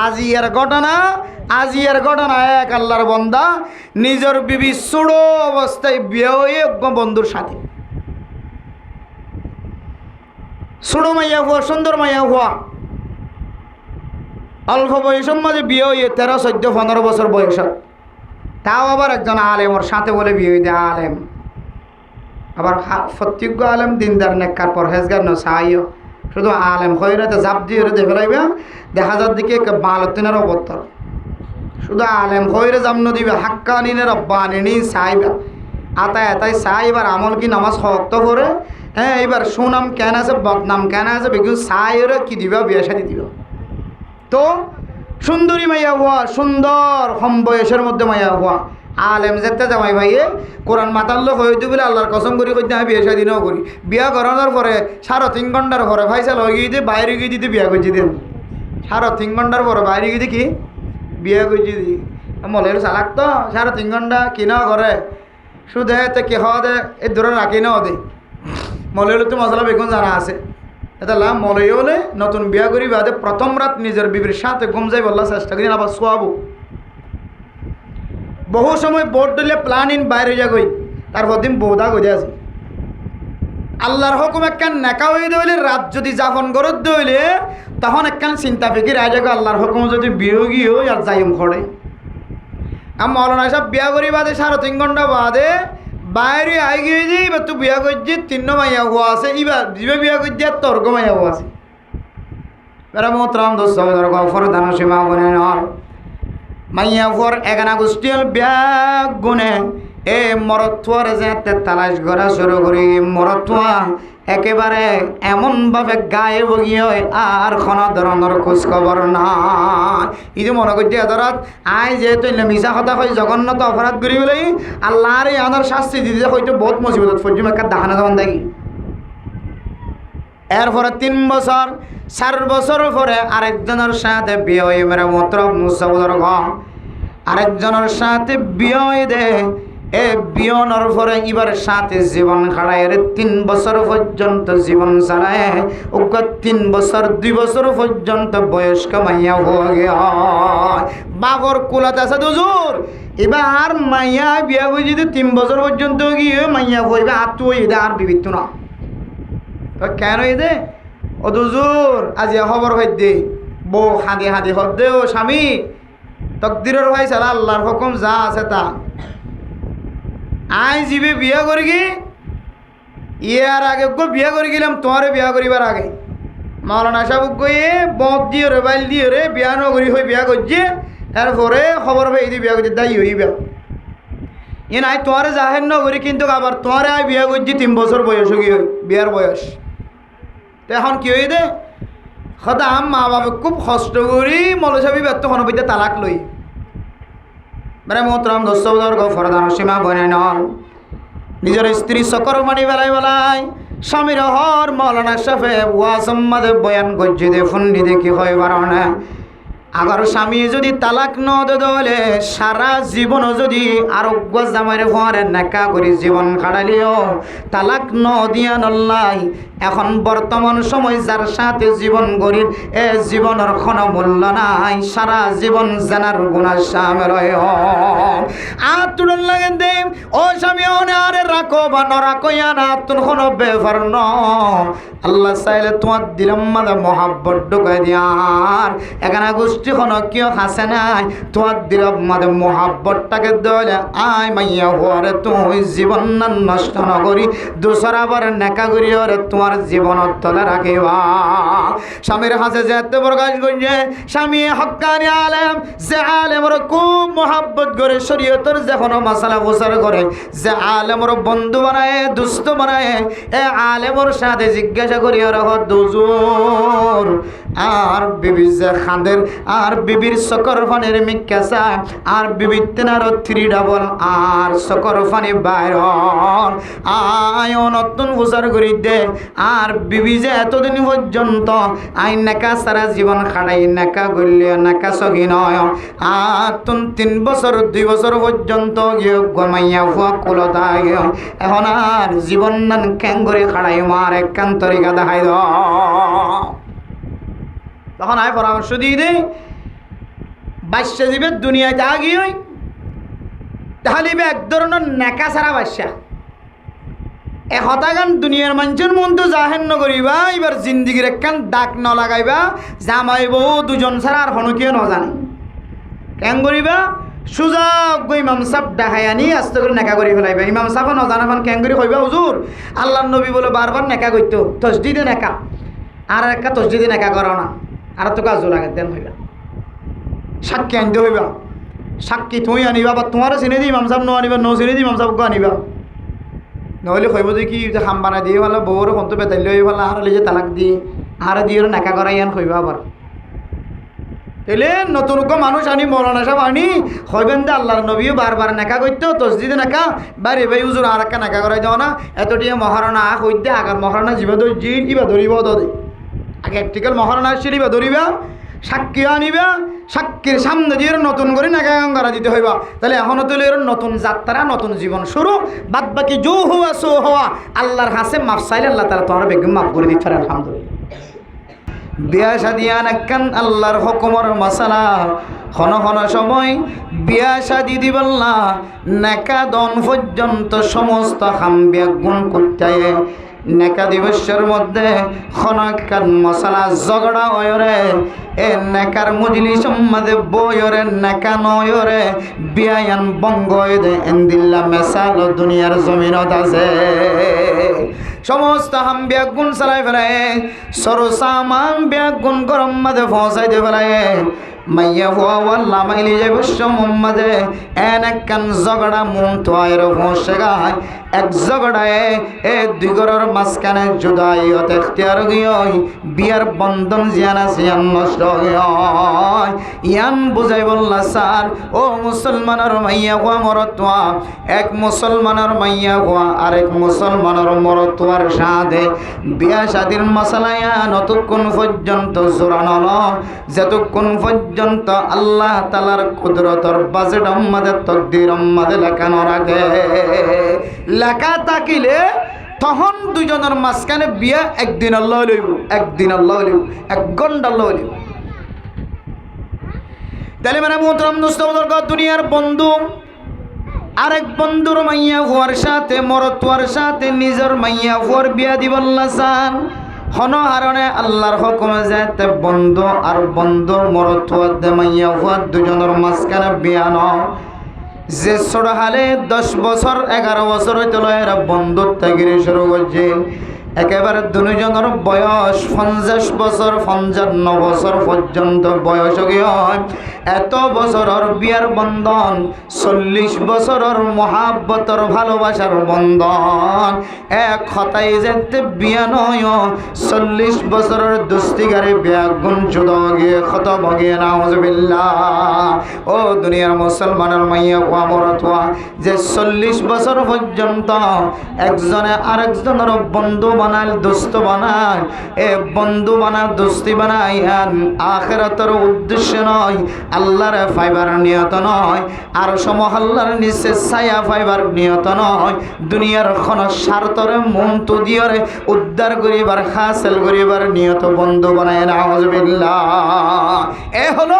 আজিয়ার ঘটনা এক আল্লাহর বান্দা নিজের বিবি ছোড়ো অবস্থায় বিয়ে হয়ে বন্ধুর সাথে ছোড়ো মাইয়া হওয়া সুন্দর মাইয়া হওয়া অল্প বয়সের মাঝে বিয়ে হয়ে 13, 14, 15 বছর বয়সত তাও আবার একজন আলেমর সাথে বলে বিয়ে হইতে আলেম আবার প্রত্যেক আলেম দিনদার নেককার পরহেজগার নসাইও শুধু আলেম হইরাতে জাপ দিয়ে দেখে লাইবে দেখা যার দিকে বালতিনের অবতর শুধু আলেম হইরে জামন দিবে হাক্কানিনের রব্বানিনী সাইবা এতাই সাই এবার আমল কি নামাজ শক্ত করে হ্যাঁ এবার সুনাম কেন আছে বদনাম কেন আছে বেগুন সাইরে কি দিবা বিয়ে শাদী দিবা তো সুন্দরী মাইয়া হওয়া সুন্দর কম বয়সের মধ্যে মাইয়া হওয়া আলেম যেতে জামাই ভাইয়ে কোরআন মাতার লোক হইতে বলে আল্লাহর কসম করি করতে আমি বিয়ে শাদী নাও করি বিয়া করানোর পরে 3.5 ঘন্টার পরে ফাইসাল হয়ে গিয়ে দিয়ে বাইরে গিয়ে দিতে বিয়া করছি দেন 3.5 ঘন্টার পরে বাইরে গিয়ে কি বিয়া করছি দি মলের চালাক তো 3.5 ঘন্টা কিনা করে শুধু এতে কি হওয়া দে এই দূরে রাখি নাও দে মলের তো মশলা বেগুন জানা আছে এটা লাভ মলয় হলে নতুন বিয়া করি বাদে প্রথম রাত নিজের বিবির সাথে ঘুম যাই বললা চেষ্টা করি আবার শোয়াবো বহু সময় বোট দিলে প্ল্যানিং বাইরে যা গই তারপর দিন বৌদা গজে আছে আল্লাহর হুকুম একখান নেকা হয়ে দইলে রাত যদি যাপন করত দইলে তখন একখান চিন্তা ফিকির আয় যাবে আল্লাহর হুকুম যদি বিয়োগী হই আর যাইম খড়ে আমি মৌলানা সাহেব বিয়া করি বাদে 3.5 ঘন্টা বাদে বাইরে আই গিয়ে যে এবার তুই বিয়া করছি 3 মাইয়া হওয়া আছে এবার জীবে বিয়া করছি আর তর্ক মাইয়া হওয়া আছে এরা মোতরাম দোষ গফর দান সীমা বনে নর মাইয়া ফর এগানা গোষ্ঠীল বিয়া গুনে এ মরত্বর যেতে তালাশ করা শুরু করি মরত্বা একেবারে এমনভাবে গায়ে বগি হয় আর কোনো ধরনের খোঁজখবর নাই এই যে মনে করছি এতরাত আই যেহেতু মিশা কথা হয় জঘন্যত অপরাধ করি বলে আল্লাহর এই আনার শাস্তি দিতে হয়তো বহুত মুসিবত ফর্জি একটা দাহানা তখন দেখি এরপরে 3 বছর 4 বছর পরে আরেকজনের সাথে বিয়ে হয়ে মেরে মূত্র মুসাবুদর ঘর আরেকজনের সাথে বিয়ে হয়ে দে এ বিয়নের পরে এবার সাথে জীবন খাড়ায় 3 বছর পর্যন্ত জীবন চালায় ওকে 3 বছর 2 বছর পর্যন্ত বয়স্ক মাইয়া হয়ে গিয়ে বাবর কুলাত আছে দুজুর এবার মাইয়া বিয়া হয়ে যদি 3 বছর পর্যন্ত গিয়ে মাইয়া হইবে আর তুই এদের আর বিবিত্ত না তো কেন দে ও দুজুর আজ খবর হয়ে দে বউ হাঁদি হাঁদি হদ দে ও স্বামী তকদিরের ভাই সালা আল্লাহর হুকুম যা আছে তা আই জিবে বিয়া করি কি ইয়ার আগে বিয়া করে গেলাম তোমারে বিয়া করিবার আগে মৌলানা সাহেব গিয়ে বদ দিয়ে রে বাইল দিয়ে রে বিয়া নগরী হয়ে বিয়া করছে এরপরে খবর পাই দিয়ে বিয়া করছে দায়ী হইবা এ নাই তোমারে জাহের নগরী কিন্তু আবার তোমারে আই বিয়া করছি 3 বছর বয়স গিয়ে বিয়ার বয়স তো এখন কি হই দে সদাম মা বাবা খুব কষ্ট করি মলসাবি ব্যর্থ হনবিতে তালাক লই মানে মোতরাম দোস্তর গফরদান সীমা বনে নন নিজের স্ত্রী চকর মানি বেলাই স্বামীর হর মৌলানা সাহেব ওয়াজম্মাদে বয়ান গজ্জি দে ফুন্ডি দেখি হয় বারণে আবার স্বামী যদি তালাক ন দলে সারা জীবন যদি আরোগ্য জামাইরে ফরে নেকা করি জীবন কাটালিও তালাক ন দিয়া নল্লাই এখন বর্তমান সময় যার সাথে জীবন গড়ির এ জীবনের কোনো মূল্য নাই সারা জীবন জানার গুণা সামের আতুন লাগে দে ও স্বামী অনে আরে রাখো বা ন রাখো না তুন কোনো ব্যাপার ন আল্লাহ চাইলে তোমার দিলাম মাদা মহাব্বত ঢুকাই দিয়ার এখানে গোষ্ঠী কোনো কেউ হাসে নাই তোমার দিলাম মাদে মহাব্বতটাকে দলে আয় মাইয়া হরে তুই জীবন নষ্ট নকরি দোসর আবার নেকা করি হরে তোমার জীবন তলে রাখিবা স্বামীর হাসে যেতে প্রকাশ করছে স্বামী হক্কানি আলেম যে আলেমর খুব মহাব্বত করে শরীয়তের যে কোনো মশলা প্রচার করে যে আলেমর বন্ধু বানায় দুস্থ বানায় এ আলেমর সাথে জিজ্ঞাসা করি রহ দুজুর আর বিবি যে খাঁদের আর বিবির সকর ফানের মিক্কাসা আর বিবির তেনার 3 ডাবল আর সকর ফানি বাইর আয় নতুন প্রচার করি দে আর বিবি যে এতদিন পর্যন্ত আই নেকা সারা জীবন খাড়াই নেকা গল্য নেকা সহি নয় আর তুন 3 বছর 2 বছর পর্যন্ত গিয়ে গমাইয়া ফুয়া কুলতা গিয়ে এখন আর জীবন নান ক্যাং করে খাড়াই মার একখান তরিকা দেখাই দ তখন আয় পরামর্শ দিয়ে দে বাদশা যাবে দুনিয়াতে আগি হই তাহলে এক ধরনের নেকা ছাড়া বাদশা এ হতাগান দুনিয়ার মানুষের মন তো জাহের নকরিবা এবার জিন্দিগির একখান দাগ ন লাগাইবা জামাই বউ দুজন ছাড়া আর হনকিও নজানে কেন করিবা সুজা গো ইমাম সাহেব ডাকাই আনি আস্তে করে নেকা করে ফেলাইবা ইমাম সাহেব নজানা এখন কেন করে কইবা হুজুর আল্লাহ নবী বলে বারবার নেকা করতো তসজিদে নেকা আর একটা তসজিদে নেকা করো না আর তো কাজও লাগে দেন হইবা সাক্ষী আনতে হইবা সাক্ষী তুই আনিবা বা তোমারও চিনে দি ইমাম সাহেব ন আনিবা ন চিনে দি ইমাম সাহেবকে আনিবা নহলে কইব যে কি যে খাম বানাই দিয়ে ফেলা বউর ফোনটো বেতাইলে হয়ে ফেলা আর যে তালাক দিয়ে আর দিয়ে নেকা করাই আন কইবা আবার এলে নতুন মানুষ আনি মৌলানা সাহেব আনি হইবেন দে আল্লাহর নবীও বারবার নেকা করতো তসজিদে নেকা বারে ভাই হুজুর আর একটা নেকা করাই দেওয়া না এতটিয়া মহারণা আখ হইতে আগার মহারণা জীবা জি ইবা ধরিব দে আগে একটিকাল মহারণা আসছিল ইবা ধরিবা সাক্ষী আনিবা সাক্ষীর সামনে দিয়ে নতুন করে নেকা করা দিতে হইবা তাহলে এখনও তো এর নতুন যাত্রা নতুন জীবন শুরু বাদ বাকি জো হওয়া সো হওয়া আল্লাহর হাসে মাফ চাইলে আল্লাহ তারা তোমার বেগম মাফ করে দিতে পারে আলহামদুলিল্লাহ বিয়া শাদিয়ান একখান আল্লাহর হুকুমের মশালা হন হন সময় বিয়া শাদি দিবল্লা নেকা দন পর্যন্ত সমস্ত হাম্বিয়া গুণ করতে নেকা দিবসের মধ্যে খনকান মশালা ঝগড়া হয়রে এ নেকার মজলিস মাঝে বয়রে নেকা নয়রে বিয়ায়ান বঙ্গ দে এন্দিল্লা মেসাল দুনিয়ার জমিনত আছে সমস্ত হাম ব্যাগুন চালাই ফেলায় সরসামান ব্যাগুন গরম মাঝে ফসাই দিয়ে ফেলায় মাইয়া হওয়া ওয়াল্লা মাইলি যাইব সম্মাদে এন একখান ঝগড়া মন তো আয়ের ফসে গায় এক ঝগড়ায় এ দুই ঘরের মাঝখানে জুদাই হতে এখতিয়ার গিয়ে বিয়ার বন্ধন জিয়ানা জিয়ান নষ্ট হয় ইয়ান বুঝাই বললা স্যার ও মুসলমানের মাইয়া হওয়া মরতোয়া এক মুসলমানের মাইয়া হওয়া আরেক মুসলমানের মরতোয়ার সাথে বিয়া শাদির মশলায়া নতক্ষণ পর্যন্ত জোরানো যতক্ষণ পর্যন্ত আল্লাহ তালার কুদরতর বাজেট আমাদের তকদির আমাদের লেখানো রাখে লেখা থাকিলে তখন দুজনের মাঝখানে বিয়া একদিন আল্লাহ লইব একদিন আল্লাহ লইব এক ঘন্টা আল্লাহ লইব তাহলে মানে মোহতরম দোস্ত দুনিয়ার বন্ধু আরেক বন্ধুর মাইয়া হওয়ার সাথে মরতোয়ার সাথে নিজের মাইয়া হওয়ার বিয়া দিবল্লা চান হন হারণে আল্লাহর হুকুমে যাতে বন্ধু আর বন্ধু মরতোয়ার দে মাইয়া হওয়ার দুজনের মাঝখানে বিয়া ন যে ছোট হালে 10 বছর 11 বছর হইতে এরা বন্ধুত্ব গিরি শুরু করছে একেবারে দুজনের বয়স 50 বছর 55 বছর পর্যন্ত বয়স হয় এত বছরের বিয়ার বন্ধন 40 বছরের মহাব্বতর ভালোবাসার বন্ধন এক কথায় যেতে বিয়া নয় 40 বছরের দুস্তিগারে বিয়া গুণ জুদ গিয়ে ক্ষত ভগিয়ে নাউজুবিল্লাহ ও দুনিয়ার মুসলমানের মাইয়া মরতোয়া যে 40 বছর পর্যন্ত একজনে আরেকজনের বন্ধু বানায় দোস্ত বানায় এ বন্ধু বানায় দোস্তি বানায় আখিরাতের উদ্দেশ্য নয় আল্লাহর ফাইবার নিয়ত নয় আর সমহল্লার নিচে ছায়া ফাইবার নিয়ত নয় দুনিয়ার কোন স্বার্থরে মন তো দিয়রে উদ্ধার করিবার হাসিল করিবার নিয়ত বন্ধু বানায় নাউজুবিল্লাহ এ হলো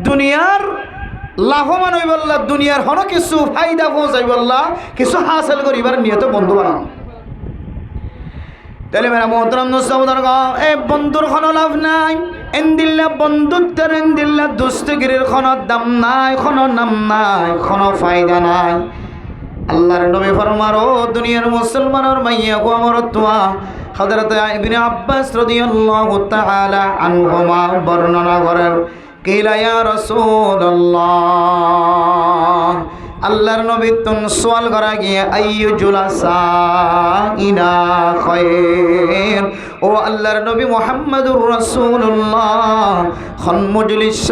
দুনিয়ার লাভবান হই বললা দুনিয়ার হন কিছু ফায়দা পৌঁছাই বললা কিছু হাসিল করিবার নিয়ত বন্ধু বানানো তাহলে মেরা মোহতরম দোস্তাবুদার এ বন্ধুর কোনো লাভ নাই এন্দিল্লা বন্ধুত্বের এন্দিল্লা দোস্তগিরির কোনো দাম নাই কোনো নাম নাই কোনো ফায়দা নাই আল্লাহর নবী ফরমার ও দুনিয়ার মুসলমানের মাইয়া গো মরতোয়া হযরত ইবনে আব্বাস রাদিয়াল্লাহু তাআলা আনহুমা বর্ণনা করেন কিলা ইয়া রাসূলুল্লাহ আল্লাহর নবী তুন সওয়াল করা গিয়ে আইয়ু জুলাসা ইনা খায়র ও আল্লাহর নবী মুহাম্মদুর রাসূলুল্লাহ খন মজলিস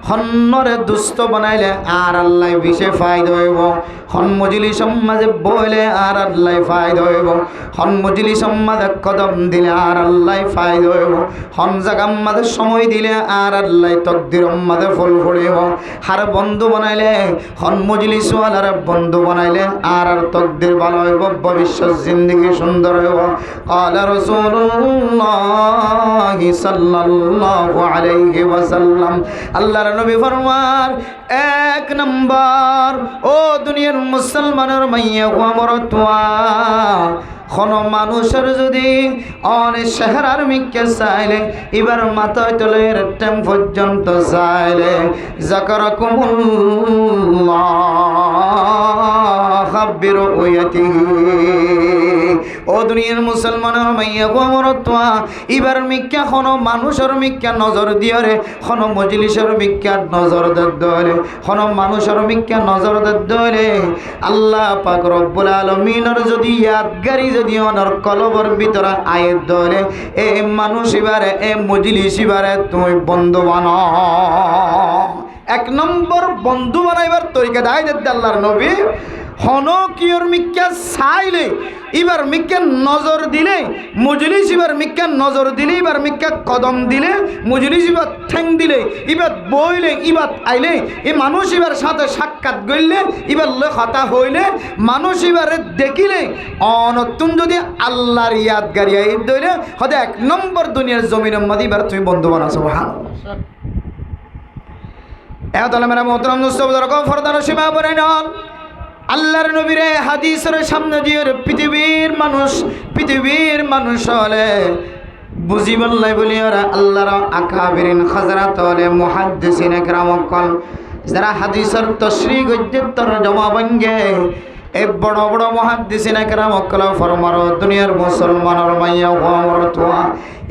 হন্নরে দুষ্ট বানাইলে আর আল্লাহ বিশে ফায়দা হইব খন মজলিস মাঝে বইলে আর আল্লাহ ফায়দা হইব খন মজলিস মাঝে কদম দিলে আর আল্লাহ ফায়দা হইব খন জায়গার মাঝে সময় দিলে আর আল্লাহ তকদির মাঝে ফল ফুলিব হার বন্ধু বানাইলে খন মজলিস ওয়ালার বন্ধু বানাইলে আর তকদির ভালো হইব ভবিষ্যৎ জিন্দেগি সুন্দর হইব ক্বালা রাসূলুল্লাহ রাসূলুল্লাহ সাল্লাল্লাহু আলাইহি ওয়াসাল্লাম। আল্লাহর নবী ফরমান, এক নম্বর ও দুনিয়ার মুসলমানের মাইয়া ও মরতুয়া, কোন মানুষের যদি অনেক চেহারার মিকে চাইলে এবার মাথায় তলের টেম পর্যন্ত চাইলে যাকারাকুমুল্লাহ খাবিরু ওয়াতিহি। ও দুনিয়ার মুসলমানের মাইয়া গো মরতুয়া, এবার মিক্কা কোন মানুষের মিক্কা নজর দিও রে, কোন মজলিসের মিক্কা নজর দলে, কোন মানুষের মিক্কা নজর দলে আল্লাহ পাক রব্বুল আলামিনের যদি ইয়াদগারি যদি অনর কলবর ভিতরে আয়াত দলে এ মানুষ এবারে এ মজলিস এবারে তুমি বন্ধু বানাও। এক নম্বর বন্ধু বানাইবার তরিকা দায় দিতে আল্লাহর নবী হন কিয়র মিক্কা চাইলে এবার মিক্কা নজর দিলে মজলিস, এবার মিক্কা নজর দিলে এবার মিক্কা কদম দিলে মজলিস, এবার ঠ্যাং দিলে এবার বইলে এবার আইলে এই মানুষ এবার সাথে সাক্ষাৎ গইলে এবার কথা হইলে মানুষ এবারে দেখিলে অনতুন যদি আল্লাহর ইয়াদগারি আইত দইলে হতে এক নম্বর দুনিয়ার জমিনের মধ্যে এবার তুমি বন্ধু বানাও। সুবহানাল্লাহ। এত মেরা মোহতরম দোস্ত ফরদার সীমা বলে নন আল্লাহর নবীর হাদিসের সামনে দিয়ে পৃথিবীর মানুষ হলে বুঝি বললাই বলি ওরা আল্লাহর আকাবিরিন হযরত হলে মুহাদ্দিসিন ইকরাম যারা হাদিসের তশরিহ গদ্যের তরজমা বঙ্গে এই বড় বড় মুহাদ্দিসিন ইকরাম ফরমার দুনিয়ার মুসলমানের মাইয়া ও মরতুয়া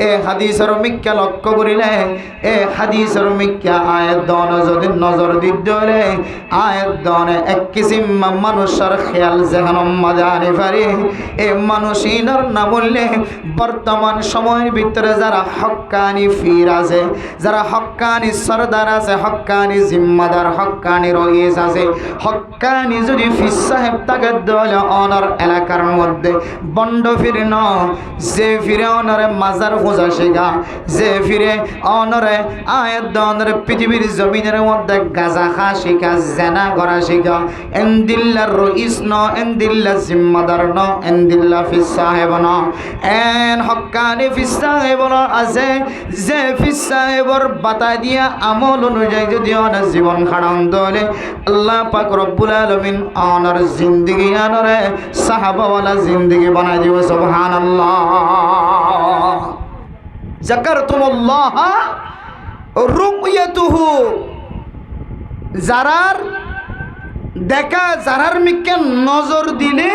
এ হাদিসের মিক্কা লক্ষ্য করিলে এ হাদিসের মিক্কা আয়াত দন যদি নজর দিলে আয়াত দনে এক কিসিম মানুষের খেয়াল যেখানে মাদানি পারে এ মানুষিনার না বললে বর্তমান সময়ের ভিতরে যারা হক্কানি ফির আছে, যারা হক্কানি সরদার আছে, হক্কানি জিম্মাদার, হক্কানি রইস আছে, হক্কানি যদি ফির সাহেব তাকে দলে অনর এলাকার মধ্যে বন্ড ফিরে ন যে ফিরে অনরে মাজার পূজা শিখা, যে ফিরে অনরে আয়াত দনরে পৃথিবীর জমিনের মধ্যে গাজা খা শিখা, জেনা করা শিখা, এন্দিল্লার রইস ন, এন্দিল্লা জিম্মাদার ন, এন্দিল্লা ফির সাহেব ন, এন হক্কানি ফির সাহেব আছে যে ফির সাহেবর বাতা দিয়া আমল অনুযায়ী যদি অনার জীবন খাড়ান দলে আল্লাহ পাক রব্বুল আলামিন অনার জিন্দগি আনরে সাহাবাওয়ালা জিন্দগি বানাই দিব। সুবহানাল্লাহ। যাকারতুমুল্লাহ রুকয়াতুহু, যারার দেখা যারার মিকে নজর দিলে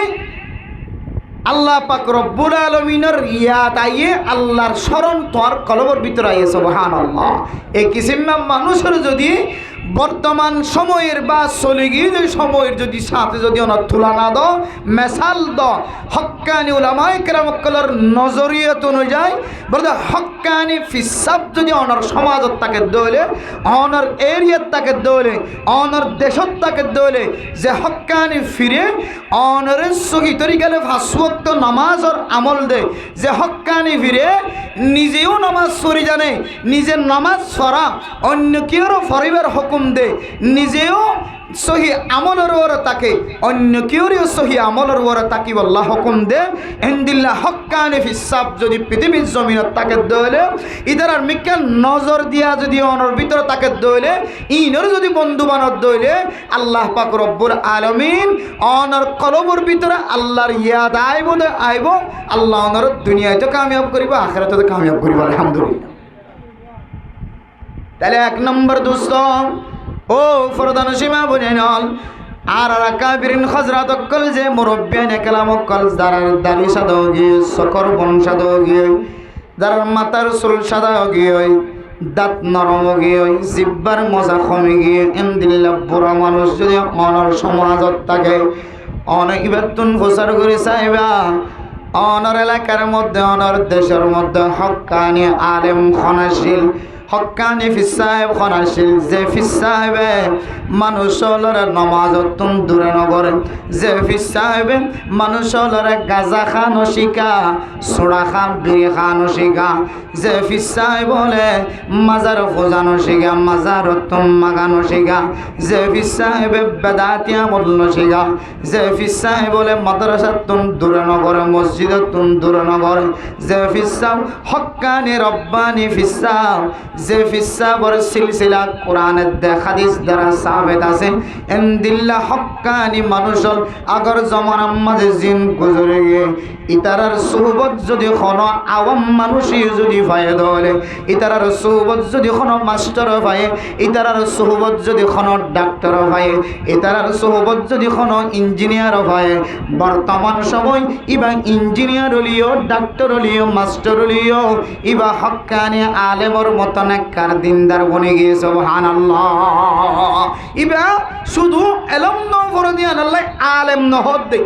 আল্লাহ পাক রব্বুল আলামিনের ইয়াদ আইয়ে আল্লাহর স্মরণ তোর কলবর ভিতরে আইয়ে। সুবহানাল্লাহ। এই কিসিম মানুষের যদি বর্তমান সময়ের বা চলে গিয়ে সময়ের যদি সাথে যদি ওনার তুলনা দ মেসাল দ হক্কানি উলামায়ে কেরামকলের নজরিয়ত অনুযায়ী বলতে হক্কানি ফিসাব যদি ওনার সমাজত তাকে দলে, ওনার এরিয়াত তাকে দলে, ওনার দেশত তাকে দলে যে হক্কানি ফিরে ওনারে সহি তরিকালে ফাঁসওয়াক্ত নামাজর আমল দে, যে হক্কানি ফিরে নিজেও নামাজ পড়ি জানে, নিজের নামাজ পড়া অন্য কেউরও পরিবার হুকুম দে, নিজেও সহি আমলের ওরা তাকে অন্য কেউরিও সহি আমলের ওরা তাকে আল্লাহ হুকুম দে ইনদিল্লাহ হক্কানি ফিসাব যদি পৃথিবীর জমিনত তাকে দইলে ইদারার মিক্কা নজর দিয়া যদি অনর ভিতরে তাকে দইলে ইনর যদি বন্ধু বানর দইলে আল্লাহ পাক রব্বুল আলামিন অনর কলবর ভিতরে আল্লাহর ইয়াদ আইব আল্লাহ অনর দুনিয়ায় তো কামিয়াব করিব, আখিরাতে তো কামিয়াব করিব। আলহামদুলিল্লাহ। তাহলে এক নম্বর দোস্ত ও ফরদান সীমা বুঝে নল আর আকাবিরিন হযরত অক্কল যে মুরব্বিয়ান কালাম অক্কল যারার দাড়ি সাদা গিয়ে সকর বন সাদা গিয়ে যারার মাথার চুল সাদা গিয়ে দাঁত নরম গিয়ে জিব্বার মজা কমে গিয়ে এমদিল্লাহ বুড়া মানুষ যদি অনর সমাজত থাকে অনেক ইবাতুন প্রচার করে চাইবা অনর এলাকার মধ্যে অনর দেশের মধ্যে হক্কানি আলেম খনাশীল হক্কানি ফিস সাহেব খনাশিল যে ফিস সাহেবে মানুষের নমাজতুন দূরে নগরে যে ফিস সাহেবে মানুষের গাজা খানো শিকা সোড়া খান বিড়ি খানো শিকা যে ফিস সাহেব বলে মাজার খোঁজানো শিকা মাজার তুম মাগানো শিকা যে ফিস সাহেবে বেদাতিয়া বলল শিকা যে ফিস সাহেব বলে মাদ্রাসাতুন দূরে নগরে মসজিদতুন দূরে নগরে যে ফিস সাহেব হক্কানি রব্বানি ফিস সাহেব যে ফিস সাহেবের সিলসিলা কোরআনের হাদিস দ্বারা সাবিত আছে এন্দিল্লা হক্কানি মানুষের আগর জমানার মাঝে জিন গুজরে গিয়ে ইতারার সুহবত যদি কোনো আওয়াম মানুষই যদি পায় ধরে ইতারার সুহবত যদি কোনো মাস্টার পায় ইতারার সুহবত যদি কোনো ডাক্তার পায় ইতারার সুহবত যদি কোনো ইঞ্জিনিয়ার পায় বর্তমান সময় ইবা ইঞ্জিনিয়ার হলিও ডাক্তার হলিও মাস্টার হলিও ইবা হক্কানি আলেমর মতন কার দিনদার বনে গিয়ে সুবহানাল্লাহ ইবা শুধু এলম নফরদিয়ান আল্লাহ আলেম নহদ দে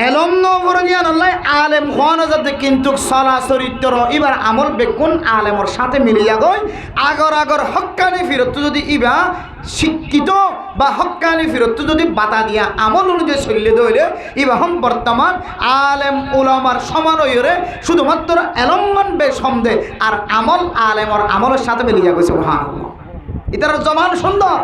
এলম নফরদিয়ান আল্লাহ আলেম হওয়া যাতে কিন্তু সলা চরিত্র এবার আমল বেকুন আলেমর সাথে মিলিয়া গই আগর আগর হক্কানি ফিরত যদি ইবা শিক্ষিত বা হক্কানি ফিরত যদি বাতা দিয়া আমল অনুযায়ী চলিয়ে দইলে ইবা হম বর্তমান আলেম উলামার সমান হইরে শুধুমাত্র এলমমান বেসমদে আর আমল আলেমর আমলের সাথে মিলিয়া গেছে সুবহানাল্লাহ ইতার জবান সুন্দর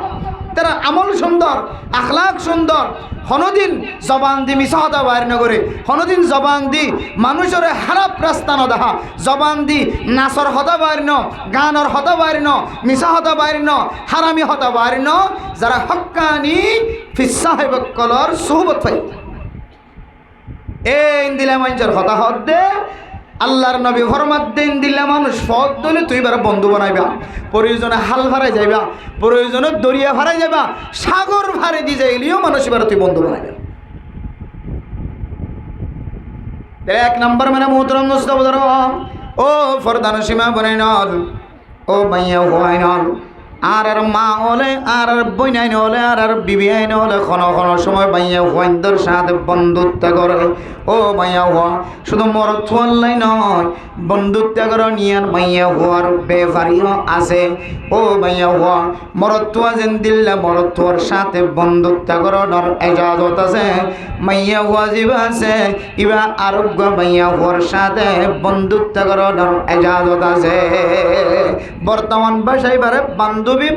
তারা আমল সুন্দর আখলাক সুন্দর হনদিন জবান দি মিছা হতা বাইর নগরে হনদিন জবান দি মানুষের খারাপ রাস্তা ন দেখা জবান দি নাচর হতা বাইর ন গানর হতা বাইর ন মিছা হতা বাইর ন হারামি হতা বাইর ন যারা হক্কানি ফিস সাহেবকলর সুহবত পাই এই দিলা মানুষের হতা হত দে আল্লাহর নবী ফরমাত দেন দিলা মানুষ ফদ দলে তুই বার বন্ধু বানাইবা প্রয়োজনে হাল ভাড়াই যাইবা প্রয়োজনে দরিয়া ভাড়াই যাবা সাগর ভাড়ে দি যাইলেও মানুষ এবার তুই বন্ধু বানাইবা এক নম্বর মানে মোহতরম মুস্তাফা ও ফরদান সীমা বনাই নল ও মাইয়া হওয়াই নল আর মা হলে আর বই নাই হলে আর বিবি আইন হলে কোনো সময় মাইয়া হওয়াইন্দর সাথে বন্ধুত্ব করে ও মাইয়া হওয়া শুধু মরত হল্লাই নয় বন্ধুত্ব করে নিয়ার মাইয়া হওয়ার ব্যাপারীও আছে ও মাইয়া হওয়া মরত যেন দিল্লা মরতর সাথে বন্ধুত্ব করার এজাজত আছে মাইয়া হওয়া জীব আছে ইবা আরোগ্য মাইয়া হওয়ার সাথে বন্ধুত্ব করার এজাজত আছে বর্তমান ভাষায় বারে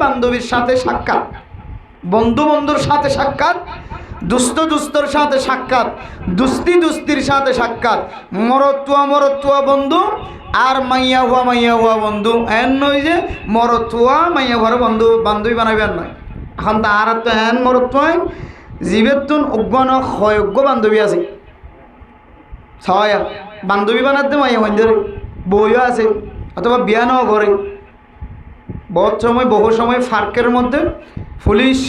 বান্ধবীর সাথে সাক্ষাৎ বন্ধুর সাথে সাক্ষাৎ দুস্তর সাথে সাক্ষাৎ দুস্তির সাথে সাক্ষাৎ মরতুয়া বন্ধু আর মাইয়া হুয়া বন্ধু এন নয় যে মরতুয়া মাইয়া হুয়ার বন্ধু বান্ধবী বানাইবেন নয় এখন তার তো এন মরতুয়াই জীবের তুন অজ্ঞান হয়োগ্য বান্ধবী আছে ছয় বান্ধবী বানাতে মাইয়া বন্ধুর বইও আছে অথবা বিয়া নাও করে বহু সময় ফার্কের মধ্যে পুলিশ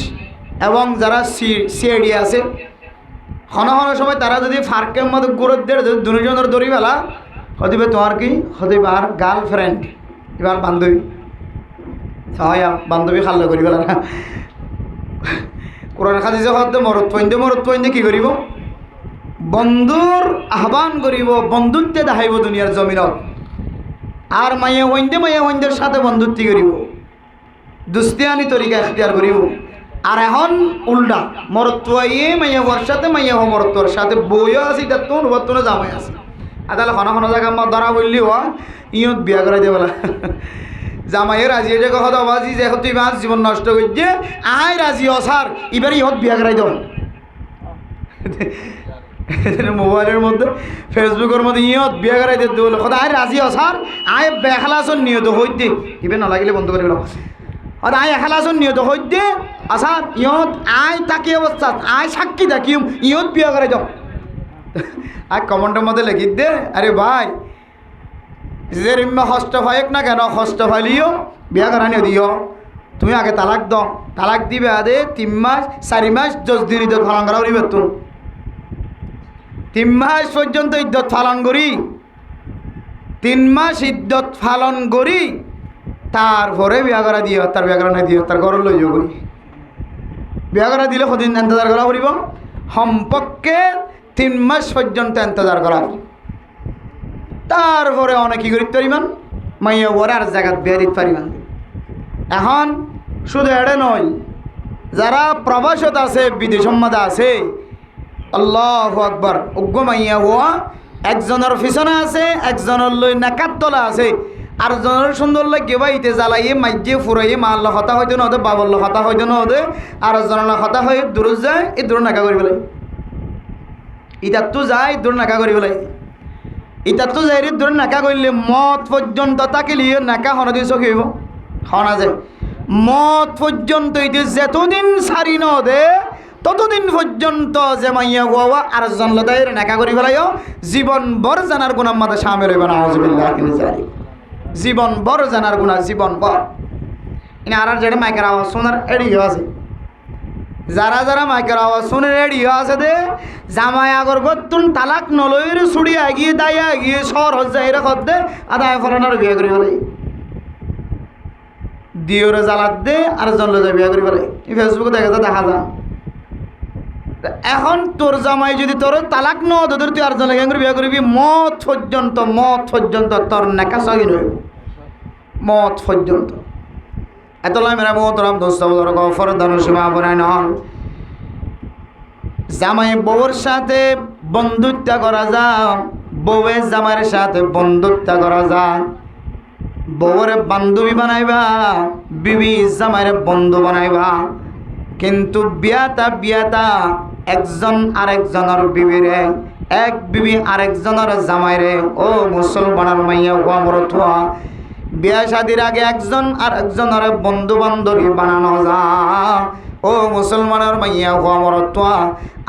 এবং যারা সিআইডি আছে হন সময় তারা যদি ফার্কের মধ্যে গুরুত্বের দুজনের দড়ি বেলা হদিবে তোমার কি হদিবে আর গার্লফ্রেন্ড এবার বান্ধবী হয় বান্ধবী খাল্লা করি বেলা না কোরআন খাদিজে হতে মরত পইন্দে কি করিব বন্ধুর আহ্বান করিব বন্ধুত্বে দেখাইব দুনিয়ার জমিনত আর মাইয়া হইন্দের সাথে বন্ধুত্ব করিব দুস্তিয়ানি তরিকা এখতিয়ার করিব আর এখন উল্টা মরতুয়াইয়ে মাইয়া হওয়ার সাথে মাইয়া হওয়া মরতুয়ার সাথে বইও আছে এটা তো নবতনে জামাই আছে আর তাহলে কোনো জায়গা আমার ধরা বললি হওয়া ইয়ত বিয়া করাই দিয়ে বলা জামাইয়ে রাজি যে কথা বাজি যে তুই বাস জীবন নষ্ট করছে আয় রাজি অসার এবার ইহত বিয়া করাই দেব মোবাইলের মধ্যে ফেসবুকের মধ্যে ইয়ত বিয়া করাই দিতে বলে কথা আয় রাজি অসার আয় বেখালাসন নিয়ত হইতে ইবে নালাগিলে বন্ধ করে গেল আর আয় এখালাসন নিয়ত হইতে আসার ইয়ত আয় তাকি অবস্থা আয় সাক্ষী থাকিম ইয়ত বিয়া করাই দাও আর কমেন্টের মধ্যে লিখি দে আরে ভাই যে রিম্মা হস্ত ভাইক না কেন হস্ত ভাইলিও বিয়া করানি দিও তুমি আগে তালাক দাও তালাক দিবে আদে 3 মাস 4 মাস 10 দিন ইদ্যত পালন করা হইবে তুমি 3 মাস পর্যন্ত ইদ্যত পালন করি 3 মাস ইদ্যত পালন করি তারপরে বিয়া করা দিও তার বিয়া করা নাই দিও তার ঘর লই যাবই বিয়া করা দিলে কদিন ইন্তজার করা করিব সম্পর্কে 3 মাস পর্যন্ত ইন্তজার করা তারপরে অনেক কি করি তোর ইমান মাইয়া ওরা আর জায়গাত বিয়া দিতে পারিবেন। এখন শুধু এড়ে নয়, যারা প্রবাসত আছে, বিদেশের মধ্যে আছে, আল্লাহু আকবার, উগ্র মাইয়া হওয়া একজনের পিছনে আছে, একজনের লই নাকাত তলা আছে, আর জনের সুন্দর লাগে বাইতে জ্বালাইয়ে মাইজে ফুরাইয়ে মাল্লা হতা হইতে না হতে, বাবল্লা হতা হইতে না হতে, আর জনের হতা হয়ে দূর যায়, এই দূর নাকা করি পেলাই, ইটার তো যায় দূর নাকা করি পেলাই, ইটার তো যাই দূর নাকা করলে মত পর্যন্ত তাকে লিয়ে নাকা হনা দিয়ে চকিব হনা যায়। মত পর্যন্ত এই যেতদিন সারি ন দে ততদিন পর্যন্ত যে মাইয়া গোয়া আর জনলতায় নাকা করি পেলাইও জীবন বর জানার গুণার মাঝে সামিল হইব না। জীবন বড় জানার গুণা, জীবন বর। ইনি আর যেটা মাইকের আওয়াজ শোনার এড়িয়ে আছে, যারা যারা মাইকের আওয়াজ শুনে এড়িয়ে আছে দে জামাই আগর গতুন তালাক নলইর ছুড়ি আগিয়ে দাইয়া গিয়ে শহর হজ্জাইরা দে আদায় ফরানোর বিয়ে করি বলে দিওরে জ্বালাত দে আর জনলে যায় বিয়ে করি বলে। ফেসবুকে দেখা যায়। এখন তোর জামাই যদি তোর তালাক ন তোদের তুই আর জনলে গ্যাঙ্গুর বিয়ে করবি, মত পর্যন্ত তোর নেকা সগিন হইব, মত পর্যন্ত। এত লাই মেরা মোহতরম দোস্ত গফর ধনুসীমা বনায় নন। জামাই বউর সাথে বন্ধুত্ব করা যায়, বউয়ে জামাইয়ের সাথে বন্ধুত্ব করা যায়। বউরে বান্ধবী বানাইবা, বিবি জামাইয়ের বন্ধু বানাইবা, কিন্তু বিয়াতা একজন আরেকজনের বিবিরে, এক বিবি আরেকজনের জামাইরে। ও মুসলমানের মাইয়া গোমর থোয়া, বিয়া শাদির আগে একজন আরেকজনের বন্ধু বান্ধবী বানানো যায়। ও মুসলমানের মাইয়া গোমর থোয়া,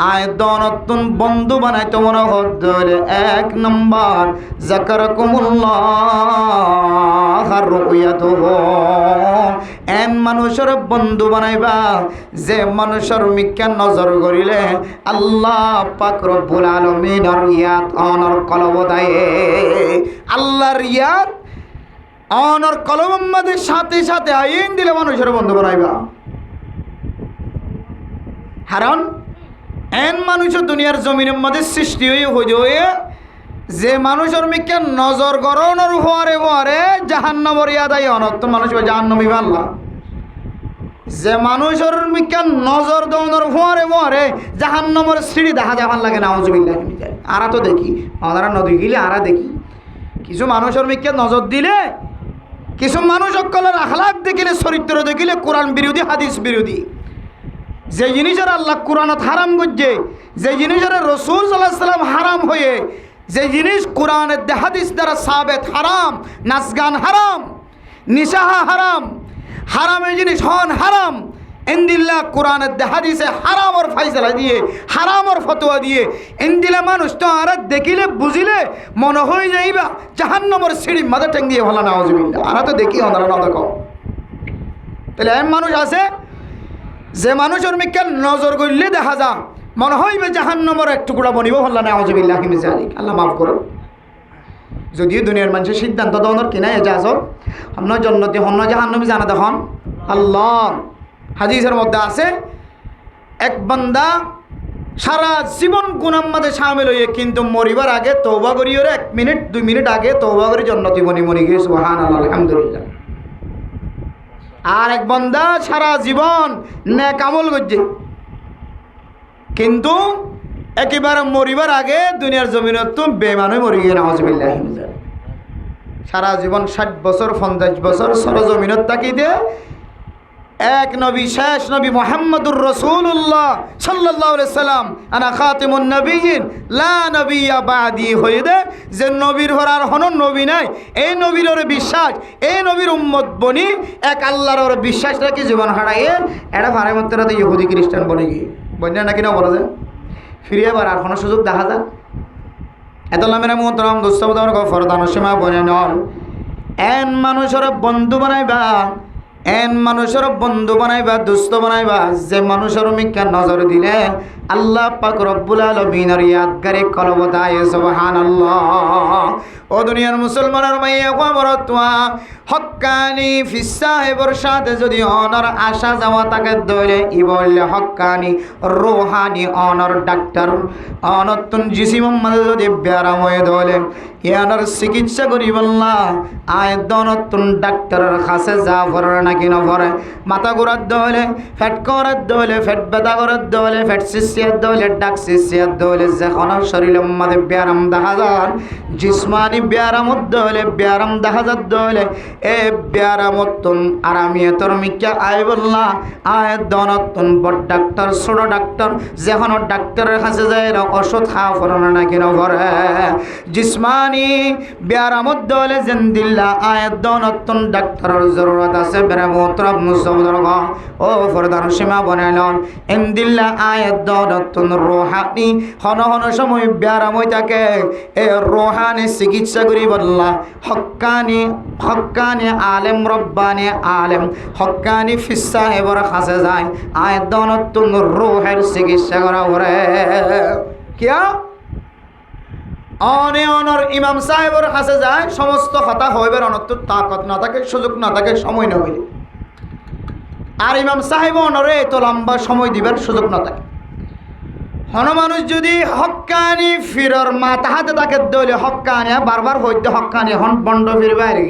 আয় দনতুন বন্ধু বানাইতো মনে হদ্দরে। এক নম্বর যাকারকুমুল্লাহ আর রুয়াতুহু, এন মানুষের বন্ধু বানাইবা যে মানুষের মিক্কা নজর করিলে আল্লাহ পাক রব্বুল আলামিনের ইয়াত অনর কলব দায়ে। আল্লাহর ইয়াত অনর কলবের মধ্যে সাথে সাথে আইন দিলে মানুষের বন্ধু বানাইবা। কারণ এন মানুষের দুনিয়ার জমিনের মধ্যে সৃষ্টি হয়ে যে মানুষের মিক্কা নজর গরণের হওয়ারে জাহান্নামের ইয়াদাই অনর্থ মানুষ জাহান্নামী আল্লাহ। যে মানুষের মিক্কা নজর দৌনের হওয়ারে জাহান্নামের সিঁড়ি দেখা যাওয়ার লাগে না। আউযুবিল্লাহ। আরা তো দেখি, আমরা নদী গিলে আরা দেখি কিছু মানুষের মিক্কা নজর দিলে, কিছু মানুষ সকলের আখলাক দেখিলে, চরিত্র দেখিলে কোরআন বিরোধী, হাদিস বিরোধী। যে জিনিসের আল্লাহ কোরআনত হারাম করছে, যে জিনিসের রসুল সাল্লাল্লাহু আলাইহি ওয়াসাল্লাম হারাম হয়ে, যে জিনিস কোরআনের হাদিস দ্বারা সাবেত হারাম, নাচ গান হারাম, নিশাহা হারাম, হারামের জিনিস হন হারাম, ইন্দিল্লাহ কোরআনের হাদিসে হারামর ফাইসলা দিয়ে, হারামর ফতোয়া দিয়ে ইন্দিলা মানুষ তো আর দেখিলে বুঝিলে মনে হয়ে যাইবা জাহান্নামের সিঁড়ি মাথা ঠেং দিয়ে ভালো না। আউযুবিল্লাহ। আর তো দেখি ওনারা না দেখো। তাহলে এমন মানুষ আছে যে মানুষের মিক্কা নজর করলে দেখা যা মনে হইবে জাহান্নামের এক টুকরা বনিব ভাল্লা না। আউযুবিল্লাহ মিন যালিক। আল্লাহ মাফ করো। যদিও দুনিয়ার মানুষের সিদ্ধান্ত দেওয়ার কিনাই এজাজ হন জন্নতি হন জাহান্নামী জানা দেখুন আল্লাহ। হাদিসের মধ্যে আছে এক বান্দা সারা জীবন গুনার মধ্যে শামিল হয়ে কিন্তু মরিবার আগে তওবা করি, ওরে 1 মিনিট 2 মিনিট আগে তওবা করে জন্নতি মনি গিয়ে সুবহানাল্লাহ আলহামদুলিল্লাহ। আর এক বান্দা সারা জীবন নেক আমল করছে কিন্তু একেবারে মরিবার আগে দুনিয়ার জমিনত তো বেঈমান হয়ে মরি গিয়ে। নাউযুবিল্লাহ। সারা জীবন 60 বছর 50 বছর সরজমিনত তাকিতে এক নবী, শেষ নবী মুহাম্মদুর রাসূলুল্লাহ সাল্লাল্লাহু আলাইহি সাল্লাম আনা খাতিমুন নবিয়্যিন লা নবিয়্যা বাদি হয়ে দে, যে নবীর হর আর হন নবী নাই, এই নবীর ওর বিশ্বাস, এই নবীর উম্মত বনি এক আল্লাহর ওর বিশ্বাস রাখি জীবন হারাইয়ে এটা ভারে মধ্যে রাতে ইহুদি খ্রিস্টান বনে গিয়ে বন্যা নাকি না বলা যায় ফিরে আবার আর কোনো সুযোগ দেখা যায়। এত লামেরা মোহতরম দোস্তবদার গফর দানসীমা বনে নল। এন মানুষের বন্ধু বানাইবা, এন মানুষের বন্ধু বানাইবা, দুস্থ বানাইবা যে মানুষের মিক্কা নজর দিলে আল্লাহ পাক রব্বুল আলামিনের ইয়াদগারে কলবতায় সুবহানাল্লাহ। ও দুনিয়ার মুসলমানের মাইয়া মরতুয়া হক্কানি ফিস সাহেবর সাথে যদি অনর আসা যাওয়া তাকে দলে ই বললে হক্কানি রোহানি অনর ডাক্তার অনতুন জিসি মোহাম্মদ যদি ব্যারাম হয়ে দলে ইয়ানোর চিকিৎসা করি বললা আয় দনতুন ডাক্তারের কাছে যা ভরে নাকি নভরে মাথা ঘোরার দলে ফ্যাট করার দলে ফ্যাট ব্যথা করার দলে ফ্যাট সিসিয়ার দলে ডাক সিসিয়ার দলে যখন শরীরের মধ্যে ব্যারাম দেখা যান জিসমানি ব্যারামত দলে ব্যারাম দেখা যার দলে এ ব্যারামতুন আরামিয়ে তোর মিকা আয় বললা আয় দনতুন বড় ডাক্তার ছোট ডাক্তার যখন ডাক্তারের কাছে যায় ওষুধ খা ভরে নাকি নভরে জিসমানি ব্যারামত দলে জিন্দিল্লা আয়াত দনতুন ডাক্তারের জরুরত আছে বেরে মোহতরম মুসলমান ও ফরদান সীমা বনাইলন ইন্দিল্লা আয়াত দনতুন রোহানি হন হন সময় ব্যারাম হই থাকে এ রোহানি চিকিৎসা করি বললা হক্কানি হক্কানি আলেম রব্বানি আলেম হক্কানি ফিস সাহেবর কাছে যায় আয়াত দনতুন রোহের চিকিৎসা করা ওরে কিয়া অনর ইমাম সাহেবের কাছে যায় সমস্ত কথা হইবার অনত্য তাকত না থাকে সুযোগ না থাকে সময় না হইলে আর ইমাম সাহেব অনরে এত লম্বা সময় দিবার সুযোগ না থাকে হন মানুষ যদি হক্কানি ফিরর মাথা হাতে তাকে দলে হক্কানি বারবার হইতে হক্কানি হন বন্ড ফির বাইরে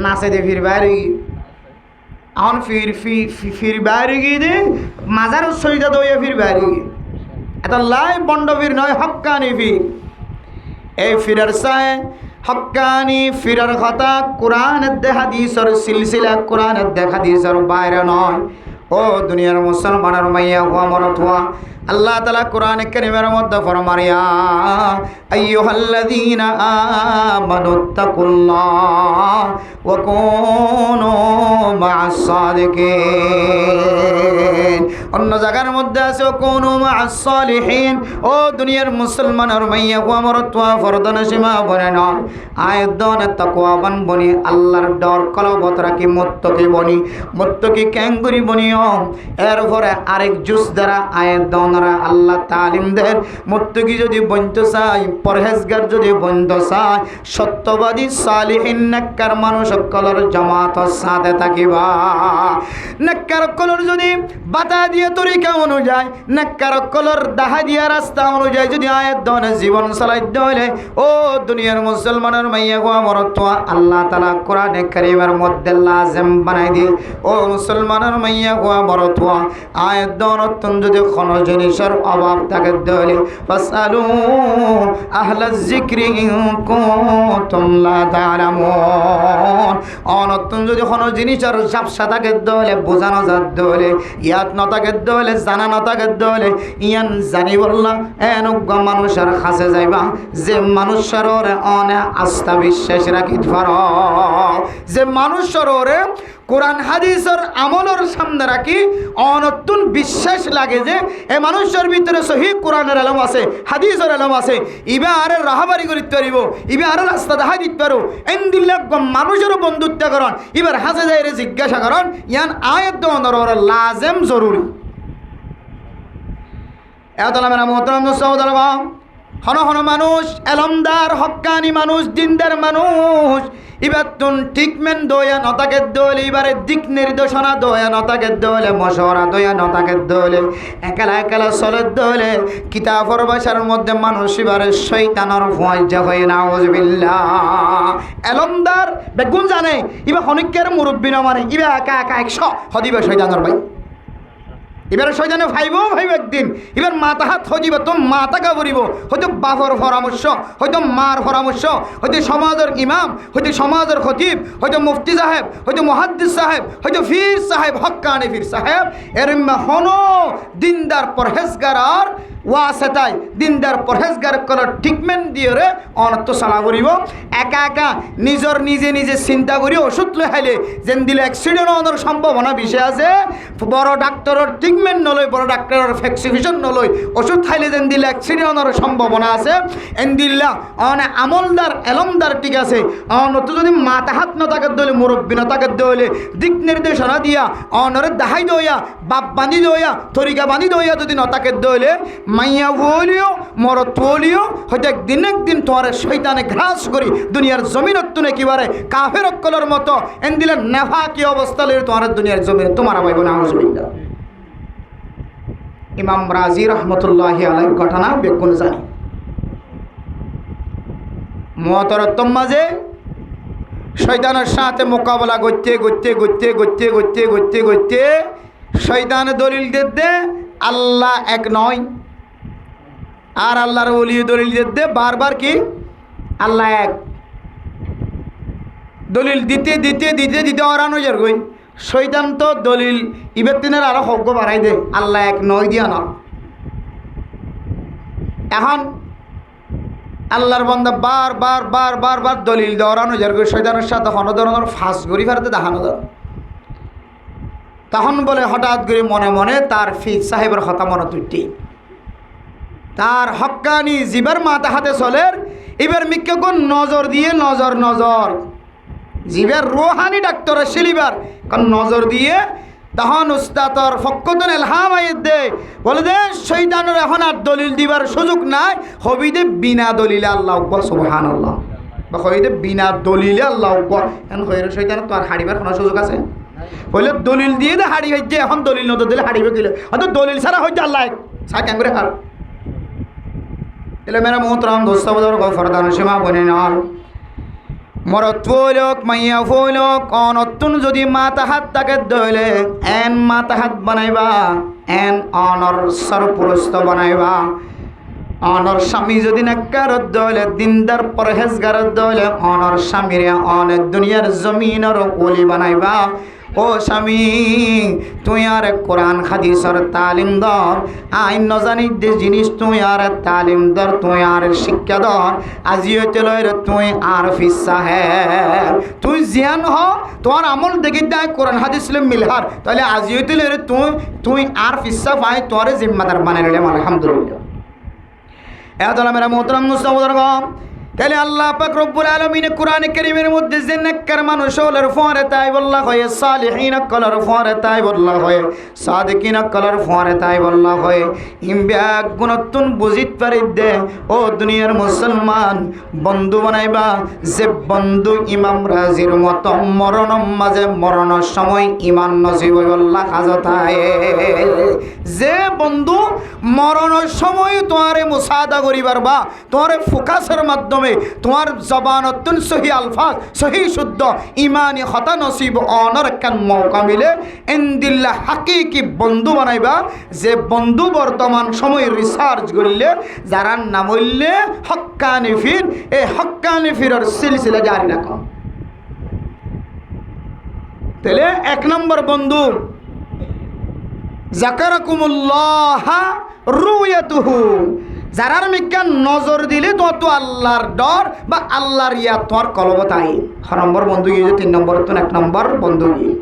নাচে দে ফির বাইরে এখন ফির বাইরে গিয়ে দে মাজার সইটা দইয়া ফির বাইরে গিয়ে এত লাই বন্ড ফির নয় হক্কানি ফির এই ফিরার সাহে হক্কানি ফিরার কথা কোরআনের দেখা দিয়েছর সিলসিলা কোরআনের দেখা দিয়েছর বাইরে নয় ও দুনিয়ার মুসলমানের মাইয়া হুয়া মরত হুয়া আল্লাহ তাআলা কোরআনে কারীমের মধ্যে ফরমারিয়া আইয়ুহাল্লাযীনা আমানুত্তাকুল্লাহ ওয়া কুনু মা'আস সাদিকিন অন্য জায়গার মধ্যে আছে কুনু মা'আস সালিহিন ও দুনিয়ার মুসলমানের মাইয়া হুয়া মরত হুয়া ফরদান সীমা বনে না আয়াতন তাকওয়াবান বনি আল্লাহর ডর কলবত রাখি মুত্তাকি বনি মুত্তাকি ক্যাঙ্গুরি বনিও এরপরে আরেক জুস দ্বারা আয়াতন আল্লাহ তালিম দেন মুত্তাকি যদি বনতে চাই পরহেজগার যদি বনতে চাই সত্যবাদী সালিহিন নেককার মানুষ সকলের জামাতের সাথে থাকিবা নেককার সকলের যদি বাতা দিয়ে তরিকা অনুযায়ী নেককার সকলের দাহা দিয়া রাস্তা অনুযায়ী যদি আয়াত দনে জীবন চালাইতে হলে ও দুনিয়ার মুসলমানের মাইয়া গো মরত আল্লাহ তাআলা কোরআনে কারীমের মধ্যে লাজিম বানাই দিয়ে ও মুসলমানের মাইয়া গো মরত আয়াত দনতন যদি কোন জিনিসের অভাব থাকে দলে ফাসালু আহলা যিকরি ইন কুনতুম লা তা'লামুন অনতন যদি কোন জিনিসের ঝাপসা থাকে দলে বোঝানো যাত দলে ইয়াত না থাকে দলে জানা না থাকে দলে ইয়ান জানি বললা এনজ্ঞ মানুষের কাছে যাইবা যে মানুষের অনে আস্থা বিশ্বাস রাখি পার যে মানুষের কোরআন হাদিসের আমলের সামনে রাখি অনতুন বিশ্বাস লাগে যে এ মানুষের ভিতরে সহি কোরআনের আলম আছে হাদিসের আলম আছে ইবা আরে রাহাবারি করিতে পারিব ইবা আরে রাস্তা দেখাই দিতে পারো এন্দিল্লা মানুষেরও বন্ধুত্ব করন এবার হাসে যাই জিজ্ঞাসা করন ইয়ান আয়াত দনর লাজেম জরুরি এতলা মোহতরম সহোদর হন হন মানুষ এলমদার হক্কানি মানুষ দিনদার মানুষ এবার তুন ট্রিটমেন্ট দয়া নতাকে দলে এবারে দিক নির্দেশনা দয়া নতাকে দলে মশওয়ারা দয়া নতাকে দলে একালা একালা চলের দলে কিতাবর ভাষার মধ্যে মানুষ এবারে শয়তানের ভয় হয়ে নাউজুবিল্লাহ এলমদার বেগুন জানে এবার হনিকের মুরব্বী না মানে এবার একা একা 100 হদিবে শয়তানের ভাই এবার শয়তানে ভাইব একদিন এবার মাথা হাত হইব তো মাথা বলিব হয়তো বাপর পরামর্শ হয়তো মার পরামর্শ হয়তো সমাজের ইমাম হয়তো সমাজের খতিব হয়তো মুফতি সাহেব হয়তো মুহাদ্দিস সাহেব হয়তো ফির সাহেব হক্কানি ফির সাহেব এর হন দিনদার পরহেজগার আর ওয়াসেতাই দিনদার পরহেজগার করার ট্রিটমেন্ট দিয়ে রে অনত্য চালা করিব একা একা নিজের নিজে নিজে চিন্তা করি ওষুধ লৈ খাইলে যেন দিলে অ্যাক্সিডেন্ট হওয়ার সম্ভাবনা বেশি আছে বড় ডাক্তারের ট্রিটমেন্ট নলয় বড় ডাক্তারের প্রেসক্রিপশন নলয় ওষুধ খাইলে যেন দিলে অ্যাক্সিডেন্ট হওয়ার সম্ভাবনা আছে এন দিল্লা অনে আমলদার এলমদার ঠিক আছে অনত যদি মাথা হাত ন তাকে দলে মুরব্বী ন তাকে দলে দিক নির্দেশনা দিয়া অনরে দাহাই দইয়া বাপ বাঁধি দইয়া তরিকা বাঁধি দইয়া যদি ন তাকে দলে মাইয়া বলিও মরত বলিও হয়তো একদিন তোমার শৈতানে ঘ্রাস করি দুনিয়ার জমিনত তুনে কিবারে কাফের অক্কলের মতো এন দিলে নেফা কি অবস্থা লই তোমার দুনিয়ার জমিন তোমার ভাইব না আউযুবিল্লাহ ইমাম রাজি রহমতুল্লাহি আলাইহির ঘটনা বেগুন জানি মুতারাত্তম মাঝে শয়তানের সাথে মোকাবেলা করতে শয়তানে দলিল দে আল্লাহ এক নয় আর আল্লাহর ওলি দলিল দে বারবার কি আল্লাহ এক দলিল দিতে অরানো যার গই শয়তান তো দলিল ইবেতিনের আরো হজ্ঞ বাড়াই দে আল্লাহ এক নয় দিয়া না এখন আল্লাহর বান্দা বার দলিল দৌড়ানো যার শয়তানের সাথে হন ধরনের ফাঁস গড়ি ফেরতে দেখানো ধর তখন বলে হঠাৎ করে মনে মনে তার ফিজ সাহেবের হতা মনে তুইটি তার হক্কানি জিবার মাথা হাতে চলের এবার মিক্কে কোন নজর দিয়ে নজর জিবার রোহানি ডাক্তার শিলিবার কোন নজর দিয়ে তখন উস্তাদর ফক্কতন এলহাম আইত দে বলে দে শয়তানের এখন আর দলিল দিবার সুযোগ নাই হবি দে বিনা দলিলে আল্লাহ আকবার সুবহানাল্লাহ বা হবি দে বিনা দলিলে আল্লাহ আকবার এখন কইরে শয়তান তো আর হাড়িবার কোনো সুযোগ আছে বলে দলিল দিয়ে দে হাড়ি হইছে এখন দলিল নতো দিলে হাড়িবে কিলে অত দলিল ছাড়া হইছে আল্লাহ সা কেন করে হার এলে মেরা মোহতরাম দোস্ত বদর গফরদান সীমা বনে না মরত ফোলক মাইয়া ফোলক অনতুন যদি মাথা হাত তাকে দইলে এন মাথা হাত বানাইবা এন অনর সরপুরস্ত বানাইবা অনর স্বামী যদি নাক্কারত দইলে দিনদার পরহেজগারত দইলে অনর স্বামীরে অনেক দুনিয়ার জমিনের ওলি বানাইবা ও স্বামী তুই আর কোরআন হাদিসের তালিম দর আইন নজানি যে জিনিস তুই আর তালিম দর তুই আর শিক্ষা দর আজিও তেলর তুই আর ফিসা হ্যাঁ তুই জিয়ান হ তোর আমল দেখি দেয় কোরআন হাদিস মিলহার তাহলে আজিও তেলর তুই আর ফিসা পাই তোর জিম্মাদার বানাই নিলাম আলহামদুলিল্লাহ এত মেরা মোহতরম মুস্তাফা তাহলে আল্লাহ পাক রব্বুল আলামিন কোরআনে কারীমের মধ্যে যে নেককার মানুষ হলোর ফরে তাই বল্লা হয় সালিহিন কলর ফরে তাই বল্লা হয় সাদিকিন কলর ফরে তাই বল্লা হয় ইমবিয়া গুণতুন বুঝিত পারি দে ও দুনিয়ার মুসলমান বন্ধু বানাইবা যে বন্ধু ইমাম রাজির মতো মরণ মাঝে মরণের সময় ইমান নসিব বল্লা কাজতায় যে বন্ধু মরণের সময় তোমারে মুসাদা করিবার বা তোমারে ফোকাসের মাধ্যমে তোমার জবান অত্যন্ত সহি আলফাজ সহি শুদ্ধ ইমানি হতা নসিব অনর একখান মৌকা মিলে ইনদিল্লাহ হাকিকি বন্ধু বানাইবা যে বন্ধু বর্তমান সময় রিসার্চ করলে যারা নাম হইলে হক্কানি ফির এই হক্কানি ফিরের সিলসিলা জারি রাখো তাহলে এক নম্বর বন্ধু জাকারাকুমুল্লাহ রুয়াতুহু যারার মিজ্ঞান নজর দিলে তো আল্লাহর ডর বা আল্লাহর ইয়া তোমার কলবতাই ছ নম্বর বন্ধু গিয়ে 3 নম্বর তো 1 নম্বর বন্ধু গিয়ে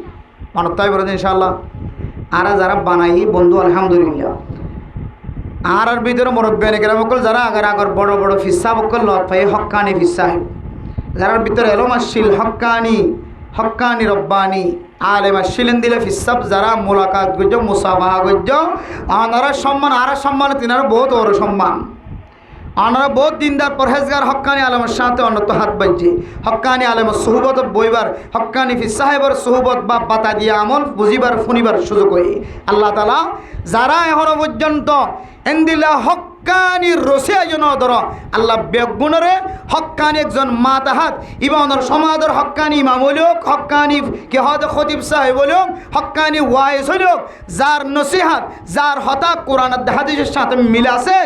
মানতাই বলে ইনশাআল্লাহ আর যারা বানাই বন্ধু আলহামদুলিল্লাহ আর ভিতরে মুরব্বিয়ানে কেরাম বকল যারা আগর বড় বড় ফিসা বকল লত পাই হক্কানি ফিসা যারার ভিতরে এলমাশিল হক্কানি রব্বানি আলেমা শিলেন দিলে ফিসাব যারা মোলাকাত গজ্য মুসাফাহা গজ্য আনারা সম্মান তিনারা বহুত বড় সম্মান আনারা বহুত দিনদার পরহেজগার হক্কানি আলেমের সাথে অন্যত হাত বাজছে হক্কানি আলেমের সুহবত বইবার হক্কানি ফি সাহেবের সুহবত বা বাতা দিয়ে আমল বুঝিবার শুনিবার সুযোগ হয়ে আল্লাহ তাআলা যারা এখনো পর্যন্ত এন্দিলা হক্কানি রসে আয়োজন ধর আল্লাহ বেগুণরে হক্কানি একজন মাতাহাত ইবানর সমাদর হক্কানি ইমাম হইলক হক্কানি কে হয়তো খতিব সাহেব হইলক হক্কানি ওয়াইস হইলক যার নসিহাত যার হতা কোরআন হাদিসের সাথে মিল আছে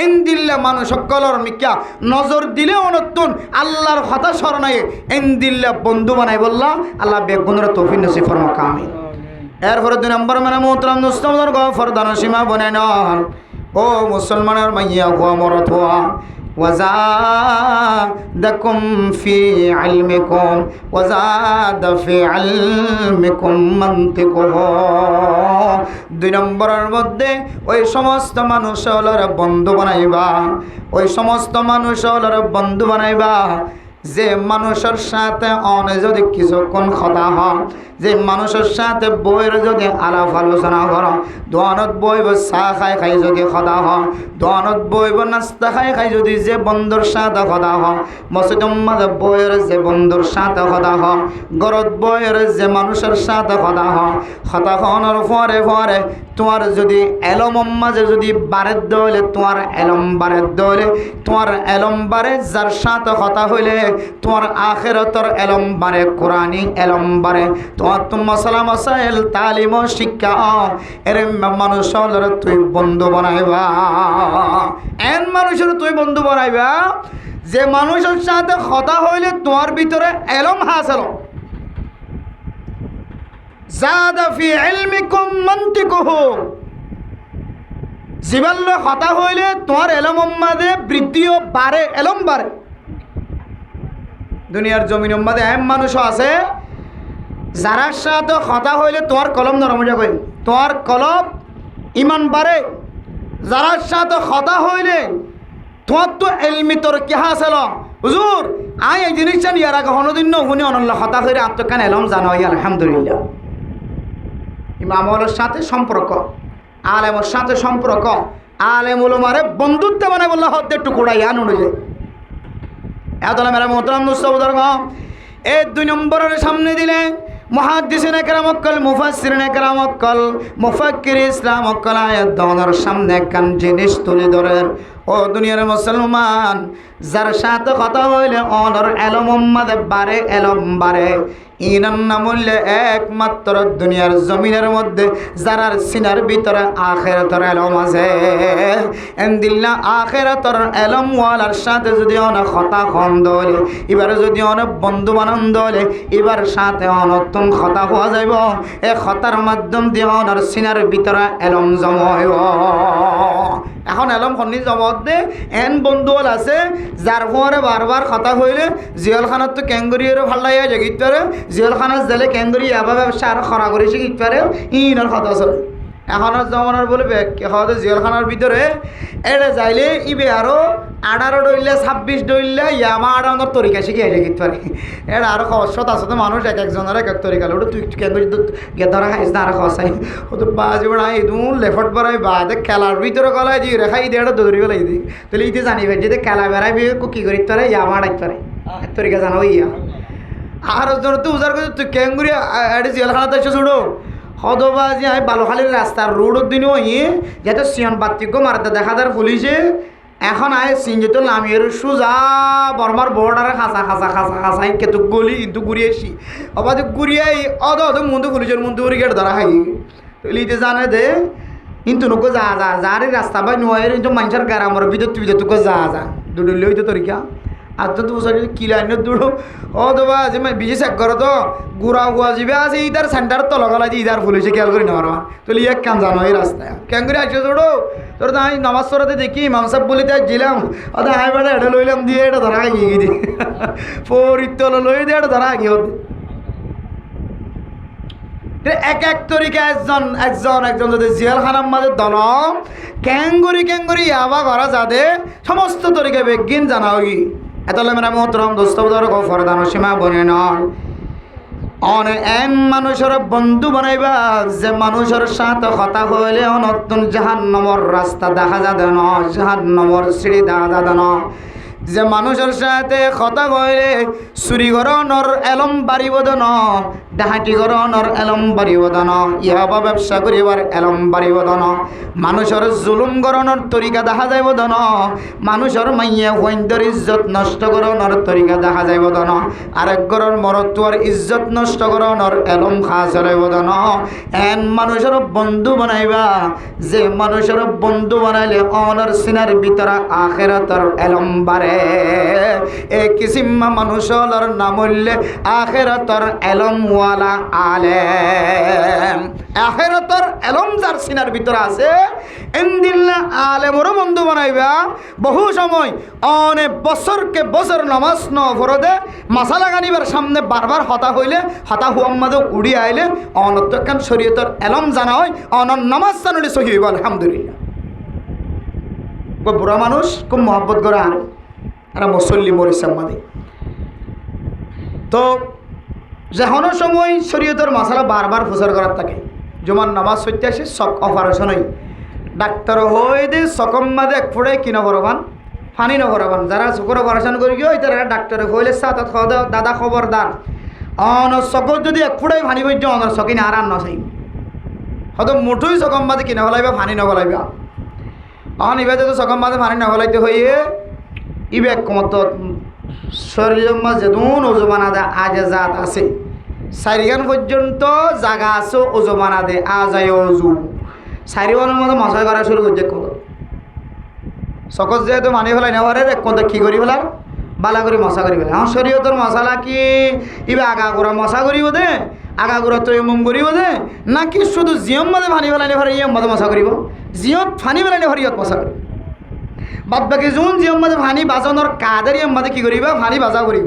এন্দিল্লা মানুষ সকলের মিক্কা নজর দিলে অনতুন আল্লাহর হতা স্মরণায় এন্দিল্লা বন্ধু বানাই বললাম আল্লাহ বেগুণরে তৌফিক নসিব ফরমাক আমিন এরপরে 2 নম্বর মানে মোহতরম মুস্তাফার গফরদান সীমা বনে নন ও মুসলমানের মাইয়া হুয়া মরত হুয়া ওয়াজাদাকুম ফি ইলমিকুম ওয়াজাদা ফি ইলমিকুম মানতিকুহু। 2 নম্বরের মধ্যে ওই সমস্ত মানুষ হলার বন্ধু বানাইবা, ওই সমস্ত মানুষ হলার বন্ধু বানাইবা যে মানুষের সাথে অনে যদি কিছুক্ষণ কথা হয়, যে মানুষের সাথে বইয়ের যদি আলাপ আলোচনা করো, দোয়ানত বইব চা খাই খাই যদি কথা হয়, দোয়ানত বইব নাস্তা খাই খাই যদি যে বন্ধুর সাথে কথা হয়, মসজিদের মাঝে বইয়ের যে বন্ধুর সাথে কথা হয়, গরত বইয়ের যে মানুষের সাথে কথা হয়, কথা হওয়ার পরে পরে তোমার যদি এলম মাঝে যদি বারের দইলে তোমার এলম বারের দইলে তোমার এলম বারে, যার সাথে কথা হইলে তোমার আখিরাতের এলম বারে, কোরআনি এলম বারে, তোমার মশলা মশাইল তালিম শিক্ষা এর মানুষের তুই বন্ধু বানাইবা। এন মানুষের তুই বন্ধু বানাইবা যে মানুষের সাথে কথা হইলে তোমার ভিতরে এলম হাসিল, জাদা ফি ইলমিকুম মানতিকুহু, জীবন কথা হইলে তোমার এলম মাঝে বৃদ্ধিও বাড়ে, এলম বাড়ে। দুনিয়ার জমিন মাঝে এম মানুষও আছে যারার সাথে কথা হইলে তোমার কলম নরম হয়ে যাবে, তোমার কলম ইমান বাড়ে। যারার সাথে কথা হইলে তোমার তো এলমি তোর কে হাসিল, হুজুর আই এই জিনিসটা নিয়ে রাখা হনদিন শুনি অনল্লা কথা হইলে আত্মকান এলম জানা হয় আলহামদুলিল্লাহ। ইমামলের সাথে সম্পর্ক, আলেমের সাথে সম্পর্ক, আলেম উলামারে বন্ধুত্ব মানে বললে হদ্দের টুকুরাই আন অনুযায়ী এত মেরা মোহতারাম মুস্তাফাদর এই 2 নম্বরের সামনে দিলে মুহাদ্দিসিন একরাম অক্কল, মুফাসসিরিন একরাম অক্কল, মুফাক্কির ইসলাম অক্কল আয়াত দনের সামনে একখান জিনিস তুলে ধরেন। ও দুনিয়ার মুসলমান, যার সাথে কথা হইলে অনর এলম মাঝে বাড়ে, এলম বাড়ে। ইনার নাম হইলে একমাত্র দুনিয়ার জমিনের মধ্যে যারার সিনার ভিতরে আখিরাতের এলম আছে। এন্দিল্লা আখিরাতের এলম ওয়ালার সাথে যদি অনেক কথা কম দলে, এবার যদি অনেক বন্ধু বানান দলে, এবার সাথে অনতুন কথা হওয়া যাইব। এই কথার মাধ্যম দিয়ে অনার সিনার ভিতরে এলম জমা হইব। এখন এলম খনি জমত দে এন বন্ধু আছে যার পরে বারবার কথা হইলে জিয়ালখানার তো ক্যাঙ্গুরিয়েরও ভাল লাগিয়া জাগিত পারে, জিয়ালখানার জেলে ক্যাঙ্গুরি আবার ব্যবসা আর খরা করে শিখিত পারে, ইনার কথা চলে। এখনের জমানার বলে হয়তো জিয়ালখানার ভিতরে এটা যাইলে ইবে আরো 18 ডইলে 26 ডইলে ইয়ামা 18 তরিকা শিখিয়ে জাগিত পারে। এটা আরো সত আছে তো মানুষ এক একজনের এক এক তরিকা ওটা তুই ক্যাঙ্গুরি গেদরা খাইস না আর খাওয়াই ও তো বাজি বেড়াই দুন লেফট বেড়াই বাদে খেলার ভিতরে গলায় দিয়ে রেখাই দিয়ে এটা দৌড়ি বেলাই দিই তাহলে ইতে জানি ভাই যদি খেলা বেড়াই কি করিত পারে ইয়ামা ডাইতে পারে তরিকা জানো ইয়া আর জন তো উজার করে তুই ক্যাঙ্গুরি এটা জেলখানাতে এসে ছুড়ো হদবাজি আমি বালুখালীর রাস্তার রোডের দিনও যাতে সিয়ন বাতিক মারতে দেখা যায় পুলিশে এখন আয় সিঞ্জিত নামিয়ে সোজা বর্মার বর্ডারে খাঁচা খাঁচা খাঁচা খাঁচা কেতু গলি কিন্তু ঘুরিয়ে আসি অবাধ ঘুরিয়ে অদ মন্দির পুলিশের মন্দির করে গেট ধরা খাই লিতে জানে দে কিন্তু নোকে যা যা যার রাস্তা বাই নয় কিন্তু মানুষের গ্রামের ভিতর তোকে যা যা দুডুলে হইতো তরিকা আর তো বছর কিলাইন দৌড়ো ও দেবা যে বিশেষ এক ঘর তো গুড়া গুয়া যাবে আছে ইদার সেন্টার তো লগালাই যে ইদার ফুলেছে খেয়াল করি নেওয়ার তো এক কাম জানো এই রাস্তায় কেন করে আসছে দৌড়ো তোর তো আমি নামাজ পড়াতে দেখি ইমাম সাহেব বলে তাই দিলাম অত আই বেড়া এটা লইলাম দিয়ে এটা ধরা গিয়ে দি পরিত্তল লই দিয়ে এটা ধরা গিয়ে এক এক তরিকা একজন যদি জেলখানার মাঝে দল ক্যাঙ্গুরি আবা ঘরা যাদে সমস্ত তরিকা বেগিন জানা হই এতলে মেরা মোহতরম দোস্তবদর ফরদান সীমা বনে নয় অনে এন মানুষের বন্ধু বানাইবা যে মানুষের সাথে কথা হইলে নতুন জাহান্নামের রাস্তা দেখা যাবে না, জাহান্নামের সিঁড়ি দেখা যাবে না। যে মানুষের সাথে কথা কইলে চুরি করণর এলম বাড়িব দন, ডাহাটি করণর এলম বাড়িব দন, ইহাবা ব্যবসা করিবার এলম বাড়িব দন, মানুষের জুলুম করণর তরিকা দেখা যাইব দন, মানুষের মাইয়া হইন্দর ইজ্জত নষ্ট করণর তরিকা দেখা যাইব দন, আরেক ঘরের মরতুয়ার ইজ্জত নষ্ট করণর এলম খা চলাইব দন। এন মানুষের বন্ধু বানাইবা যে মানুষের বন্ধু বানাইলে অনর সিনার ভিতরে আখিরাতের এলম বাড়ে। এ কিসিম মানুষের নাম হইলে আখিরাতের এলমওয়ালা আলেম। আখিরাতের এলম যার সিনার ভিতরে আছে ইনদিল্লা আলেমরও বন্ধু বানাইবা বহু সময় অনেক বছরকে বছর নামাজ ন ফরদে মাসালা গানিবার সামনে বারবার হতা হইলে হতা হুয়াম্মাদে উড়ি আইলে অনত্যকান শরীয়তের এলম জানা হয় অনন নামাজ জানুলি সহি হইব আলহামদুলিল্লাহ। বুড়া মানুষ খুব মহব্বত করে আর মুসল্লি মরিসাম মাদে তো যেহনো সময় শরীয়তের মাসালা বারবার প্রচার করার থাকে জুমার নামাজ সত্যি আসে শক অপারেশন হই ডাক্তার হয়ে দে সকম মাদে এক ফুড়ে কিনা ভরবান ফানি ন ভরবান যারা চকুর অপারেশন করি গিয়ে তারা ডাক্তারে হইলে সাথে দাদা খবরদার অন চকত যদি এক ফুড়াই ফানি বই অনর চকিন আর নচাই হয়তো মুঠুই চকম মাদে কিনা ফেলাইবা ফানি নফলাইবা অন ইবা যদি চকম মাদে ফানি নফলাইতে হইয়ে ইবে একমত শরীরের মাঝে যেদুন ওজমানা দে আজে জাত আছে চারিগান পর্যন্ত জায়গা আছে ওজমানা দে আজায় অজু চারিবানের মধ্যে মশাই করা শুরু করছে কত চকত যেহেতু মানি ফেলাই নেওয়ারে কত কি করি ফেলার বালা করে মশা করি ফেলে আমার শরীয়তের মশালা কি ইবে আগা গোড়া মশা করিব দে আগা গোড়া তো এমম করিব দে নাকি শুধু জিয়ম মাদে ফানি ফেলাই নেভারে ইয়ম মাদে মশা করিব জিয়ত ফানি ফেলাই নেভারে ইয়ত মশা করিব বাদ বাকি যোন জিয়ম মাদে ফানি বাজানোর কাদের ইয়ম মাদে কি করিবা ফানি বাজা করিব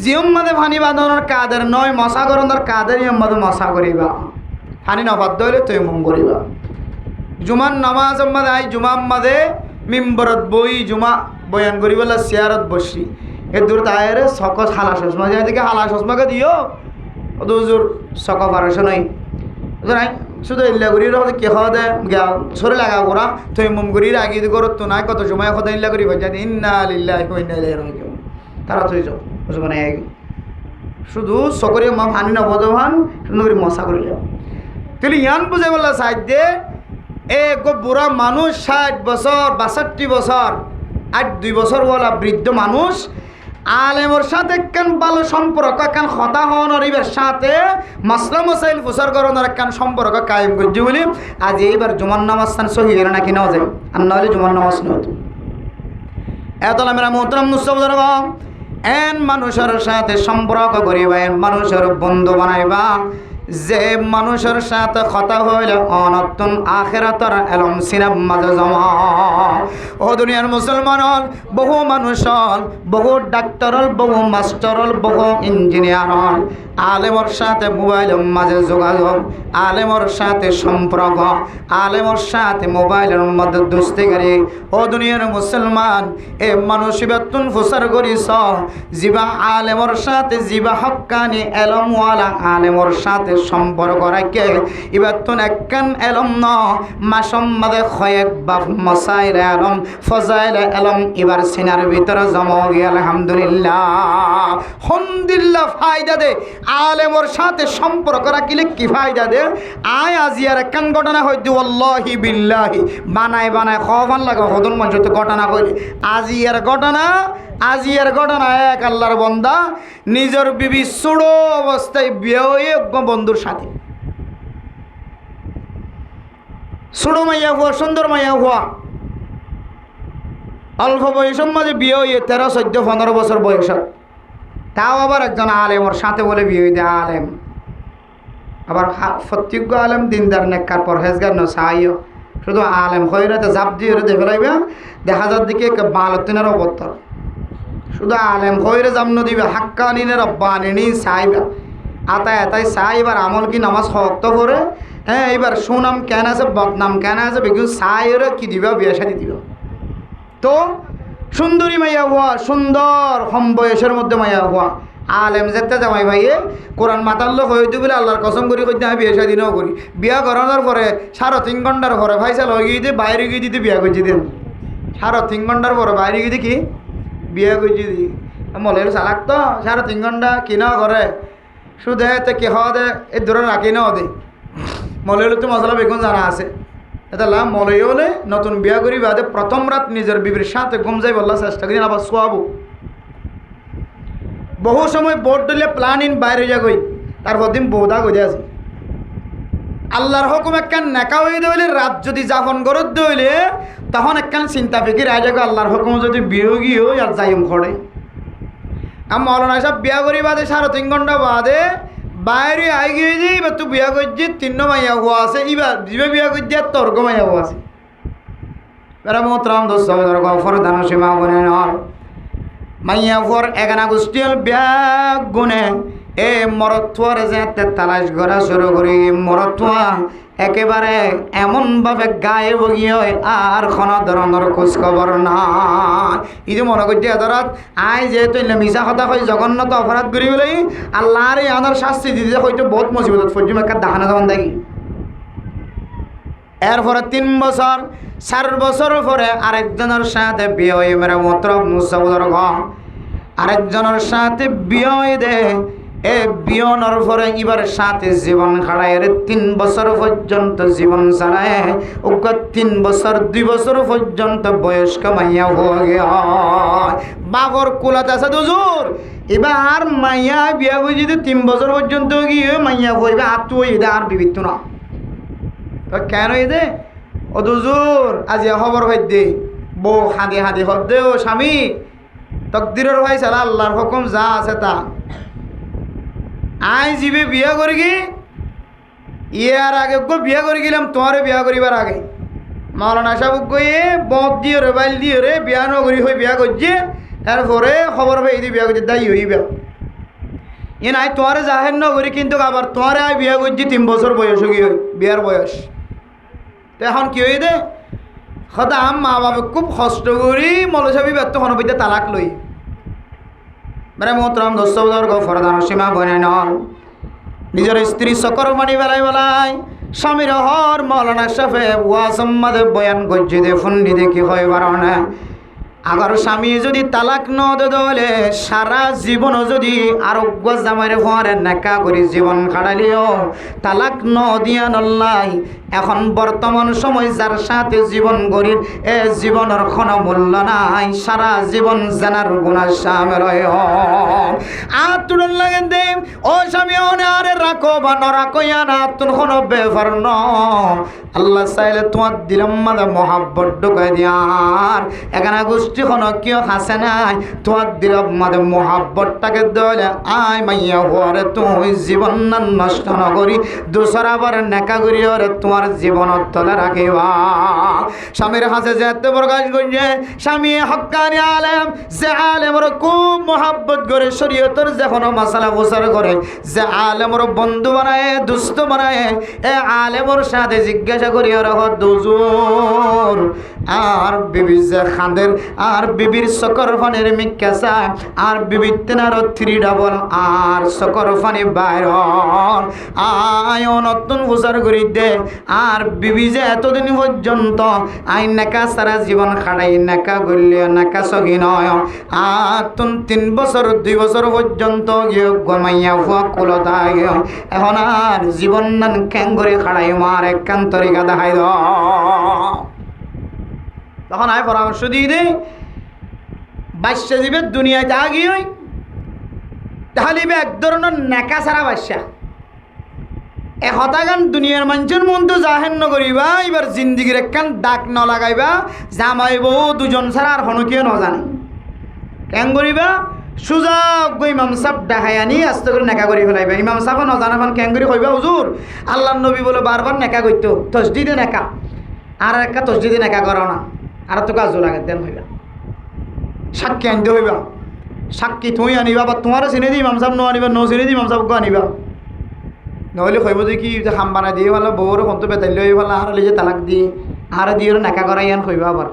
জিয়ম মাদে ফানি বাজানোর কাদের নয় মশা করণের কাদের ইয়ম মাদে মশা করিবা ফানি নবাদ্য হইলে তো এমম করিবা জুমার নামাজ মাদে আই জুমার মাদে মিম্বরত বই জুমা বয়ান করি বলে চেয়ারত বসি এ দূর তাইরে সকস হালা চশমা যায় দেখে হালা চশমাকে দিও দুজোর চক অপারেশন হয় শুধু ইল্লা করি রে কে খাওয়া দেয় সরে লাগা করা তুই মুম করি রাগি করত তো নাই কত সময় কথা ইল্লা করি ভাই জানি ইন্না লিল্লাহি ওয়া ইন্না ইলাইহি রাজিউন তারা তুই যাও মানে শুধু সকরে মা ফানি না বদভান সুন্দর করে মশা করে যাও তাহলে ইয়ান বুঝে বললা সাইডে এ গো বুড়া মানুষ 60 বছর 62 বছর 8-2 বছর বলা বৃদ্ধ মানুষ আলেমর সাথে একখান ভালো সম্পর্ক একখান হতা হওয়ার ইবের সাথে মাসলা মাসাইল ফুসার করানোর একখান সম্পর্ক কায়েম করছি বলি আজ এইবার জুমার নামাজ স্থান সহি গেলে নাকি নাও যায় আর নাহলে জুমার নামাজ নয় এত মেরা মোহতরম মুস্তফা এন মানুষের সাথে সম্পর্ক করিবা এন মানুষের বন্ধু বানাইবা যে মানুষের সাথে কথা হইলে অনতুন আখিরাতের এলম সিনাব মাঝে জমা ও দুনিয়ার মুসলমান বহু মানুষ বহু ডাক্তার বহু মাস্টার বহু ইঞ্জিনিয়ার আলেমর সাথে মোবাইলের মাঝে যোগাযোগ আলেমর সাথে সম্পর্ক আলেমর সাথে মোবাইলের মধ্যে দুস্তিগারি ও দুনিয়ার মুসলমান এ মানুষ বেতন ফুসার করিস জিবা আলেমর সাথে জিবা হক্কানি এলমওয়ালা আলেমর সাথে সম্পর্ক রাখে ইবাতুন একখান এলম ন মাসম মাদে খয়েক বাপ মসাইল এলম ফজাইল এলম এবার সিনার ভিতরে জমা গিয়ে আলহামদুলিল্লাহ হামদুলিল্লাহ ফায়দা দে আলেমর সাথে সম্পর্ক রাখিলে কি ফায়দা দে আয় আজিয়ার একখান ঘটনা হইতে ওয়াল্লাহি বিল্লাহি বানায় বানায় খফান লাগে হদন মঞ্চ তো ঘটনা কইলে আজিয়ার ঘটনা এক আল্লাহর বান্দা নিজের বিবি ছোড়ো অবস্থায় বিয়ে হয়ে বন্ধুর সাথে ছোড়ো মাইয়া হওয়া সুন্দর মাইয়া হওয়া অল্প বয়সের মাঝে বিয়ে হয়ে 13, 14, 15 বছর বয়সত তাও আবার একজন আলেমর সাথে বলে বিয়ে হইতে আলেম আবার প্রত্যেক আলেম দিনদার নেককার পরহেজগার ন চাইও শুধু আলেম হইরাতে জাপ দিয়ে ফেলাইবে দেখা যার দিকে বালতিনের অবতর শুধু আলেম হইরে জামন দিবে হাক্কানিনের রব্বানিনী চাইবা আতায় আতায় চাই এবার আমল কি নামাজ শক্ত করে হ্যাঁ এবার সুনাম কেন আছে বদনাম কেন আছে বেগুন চাইরে কি দিবা বিয়ে সাথে দিবা তো সুন্দরী মাইয়া হওয়া সুন্দর কম বয়সের মধ্যে মাইয়া হওয়া আলেম যেতে জামাই ভাইয়ে কোরআন মাতার লোক হইতে বলে আল্লাহর কসম করি করতে আমি বিয়ে শাদিনও করি বিয়া করানোর পরে 3.5 ঘন্টার পরে ফাইসাল হয়ে গিয়ে বাইরে গিয়ে দিতে বিয়া করছি দেন 3.5 ঘন্টার পরে বাইরে গিয়ে কি বিয়া করছি দি মলের চালাক তো 3.5 ঘন্টা কিনা করে শুধু এতে কি হওয়া দে এই দূরে রাখি নাও দে মলের তো মশলা বেগুন জানা আছে এটা লাভ মলই হলে নতুন বিয়া করি বাদে প্রথম রাত নিজের বিবির সাথে ঘুম যাই বললা চেষ্টা করি আবার শোয়াবো বহু সময় বোর্ড দিলে প্ল্যান ইন বাইরে যা গই তারপর দিন বৌদা গজে আছে আল্লাহর হুকুম একখান নেকা হয়ে দইলে রাত যদি যাপন করত দইলে তখন একখান চিন্তা ফিকির আয় যাগো আল্লাহর হুকুম যদি বিয়ে গিয়ে আর যাইম খড়ে মৌলানা সাহেব বিয়া করি বাদে 3.5 ঘন্টা বাদে বাইরে আই গিয়ে যে এবার তুই বিয়া করছি 3 মাইয়া হওয়া আছে এবার জীবে বিয়া করছি আর তর্ক মাইয়া হওয়া আছে এরা মোহতরম দোস্ত গফর দানো সীমা বনে নর মাইয়া ফর এগানা গোষ্ঠীল ব্যাগ গুনে এ মরত্বর যেতে তালাশ করা শুরু করি মরত্বা একেবারে এমনভাবে গায়ে বগিয়ে হয় আর কোনো ধরনের খোঁজ খবর নাই। এই যে মনে করছি এতরাত আই যেহেতু মিশা কথা হয় জগন্নাথ অপরাধ করি বলে আল্লাহর এই আনার শাস্তি দিতে হয়তো বহুত মুসিবত ফর্জুম একটা দাহানা দেওয়ান দেখি। এরপরে 3 বছর 4 বছর পরে আরেকজনের সাথে বিয়ে হয়ে মেরে মতো মুসাবুদর আরেকজনের সাথে বিয়ে হয়ে দে এ বিয়নের পরে এবার সাথে জীবন খাড়ায় 3 বছর পর্যন্ত জীবন চালায় ওকে 3 বছর 2 বছর পর্যন্ত বয়স্ক মাইয়া হয়ে গিয়ে বাবর কুলাতে আছে দুজোর এবার মাইয়া বিয়া হয়ে যদি 3 বছর পর্যন্ত গিয়ে মাইয়া হইবে আত্ম হইবে আর বিবিত্ত না তো কেন দে ও দুজোর আজ খবর হয়ে দে বউ হাঁদি হাঁদি হদ দে ও স্বামী তকদিরের ভাই সালা আল্লাহর হুকুম যা আছে তা আই যাবে বিয়া করি কি ইয়ার আগে বিয়া করে গেলাম তোমারে বিয়া করিবার আগে মাওলানা সাহেব গিয়ে বদ দিয়ে রে বাইল দিয়ে রে বিয়া নগরী হয়ে বিয়া করছে তারপরে খবর পাই দিয়ে বিয়া করছে দায়ী হইবা এ নাই তোমারে জাহের নগরী কিন্তু আবার তোমারে আই বিয়া করছি 3 বছর বয়স গিয়ে বিয়ার বয়স তো এখন কি হয়ে দে সদা মা বাবা খুব কষ্ট করি মলসাবি ব্যর্থ হনবিতে তালাক লই মানে মোহতরম দোস্তর গফরদান সীমা বনে নল নিজের স্ত্রী চকর পানি বেলাই স্বামীর হর মৌলানা সাহেব ওয়াসম্মাদে বয়ান করছে দে ফুন্ডি দেখি হয় বারণে আবার স্বামী যদি তালাক ন দলে সারা জীবন যদি আরোগ্য জামাইর ফরে নেকা করি জীবন খাড়ালিও তালাক ন দিয়া নল্লাই এখন বর্তমান সময় যার সাথে জীবন গড়ির এ জীবনের কোনো মূল্য নাই সারা জীবন জানার গুণা স্বামী রয় আতুন লাগে দে ও স্বামী আরে রাখো বা নরাখো না তুন কোনো ব্যাপার ন আল্লাহ চাইলে তোমার দিলাম মাদা মহাব্বত ঢুকাই দিয়ার এখানে গোষ্ঠী কোনো কেউ হাসে নাই তোমার দিলাম মাদে মহাব্বতটাকে দলে আয় মাইয়া হরে তুই জীবন নষ্ট নকরি দোসর আবার নেকা করি হরে তোমার জীবনত তলে রাখিবা স্বামীর হাসে যেতে প্রকাশ করছে স্বামী হক্কানি আলেম যে আলেমর খুব মহাব্বত করে শরীয়তের যে কোনো মশালা প্রচার করে যে আলেমর বন্ধু বানায় দুস্থ বানায় এ আলেমর সাথে জিজ্ঞাসা করি আর দুজোর আর বিবি যে খাঁদের আর বিবির সকর ফানের মিক্কা চায় আর বিবির তেনার 3 ডাবল আর সকর ফানি বাইর আয় নতুন প্রচার করি দে আর বিবি যে এতদিন পর্যন্ত আই নাকা সারা জীবন খাড়াই নাকা গল্য নাকা সগি নয় আর তুন 3 বছর 2 বছর পর্যন্ত গিয়ে গমাইয়া ফুয়া কুলতা গিয়ে এখন আর জীবন নান ক্যাং করে খাড়াই মার একখান তরিকা দেখাই দ তখন আয় পরামর্শ দিয়ে দে বাচ্চা জীবের দুনিয়াতে আগিয়ে তাহলে এক ধরনের নেকা সারা বাচ্চা এ হতাগান দুনিয়ার মানুষের মন তো জাহের নকরিবা এবার জিন্দিগির একখান দাগ ন লাগাইবা জামাই বউ দুজন ছাড়া আর হনকিও ন জানে কেন করিবা সুজা ইমাম সাহেব ডাকাই আনি আস্তে করে নেকা করি ফেলাইবা ইমাম সাহেব ন জানা ফান কেন করি কইবা হুজুর আল্লাহ নবী বলে বারবার নেকা করতো তসদিদে নেকা আর একটা তসদিদে নেকা করো না আর তো কাজও লাগে দেন হইবা সাক্ষী আনতে হইবা সাক্ষী তুই আনিবা বা তোমার চিনে দি ইমাম সাহেব ন আনিবা ন চিনে দি ইমাম সাহেবকে আনিবা নহলে কইব যে কি খাম বানাই দিয়ে ভালো বউর কত বেতাল্য হয়ে ভালো আর যে তালাক দিয়ে আর দিয়ে নেকা করাই আন কইবা আবার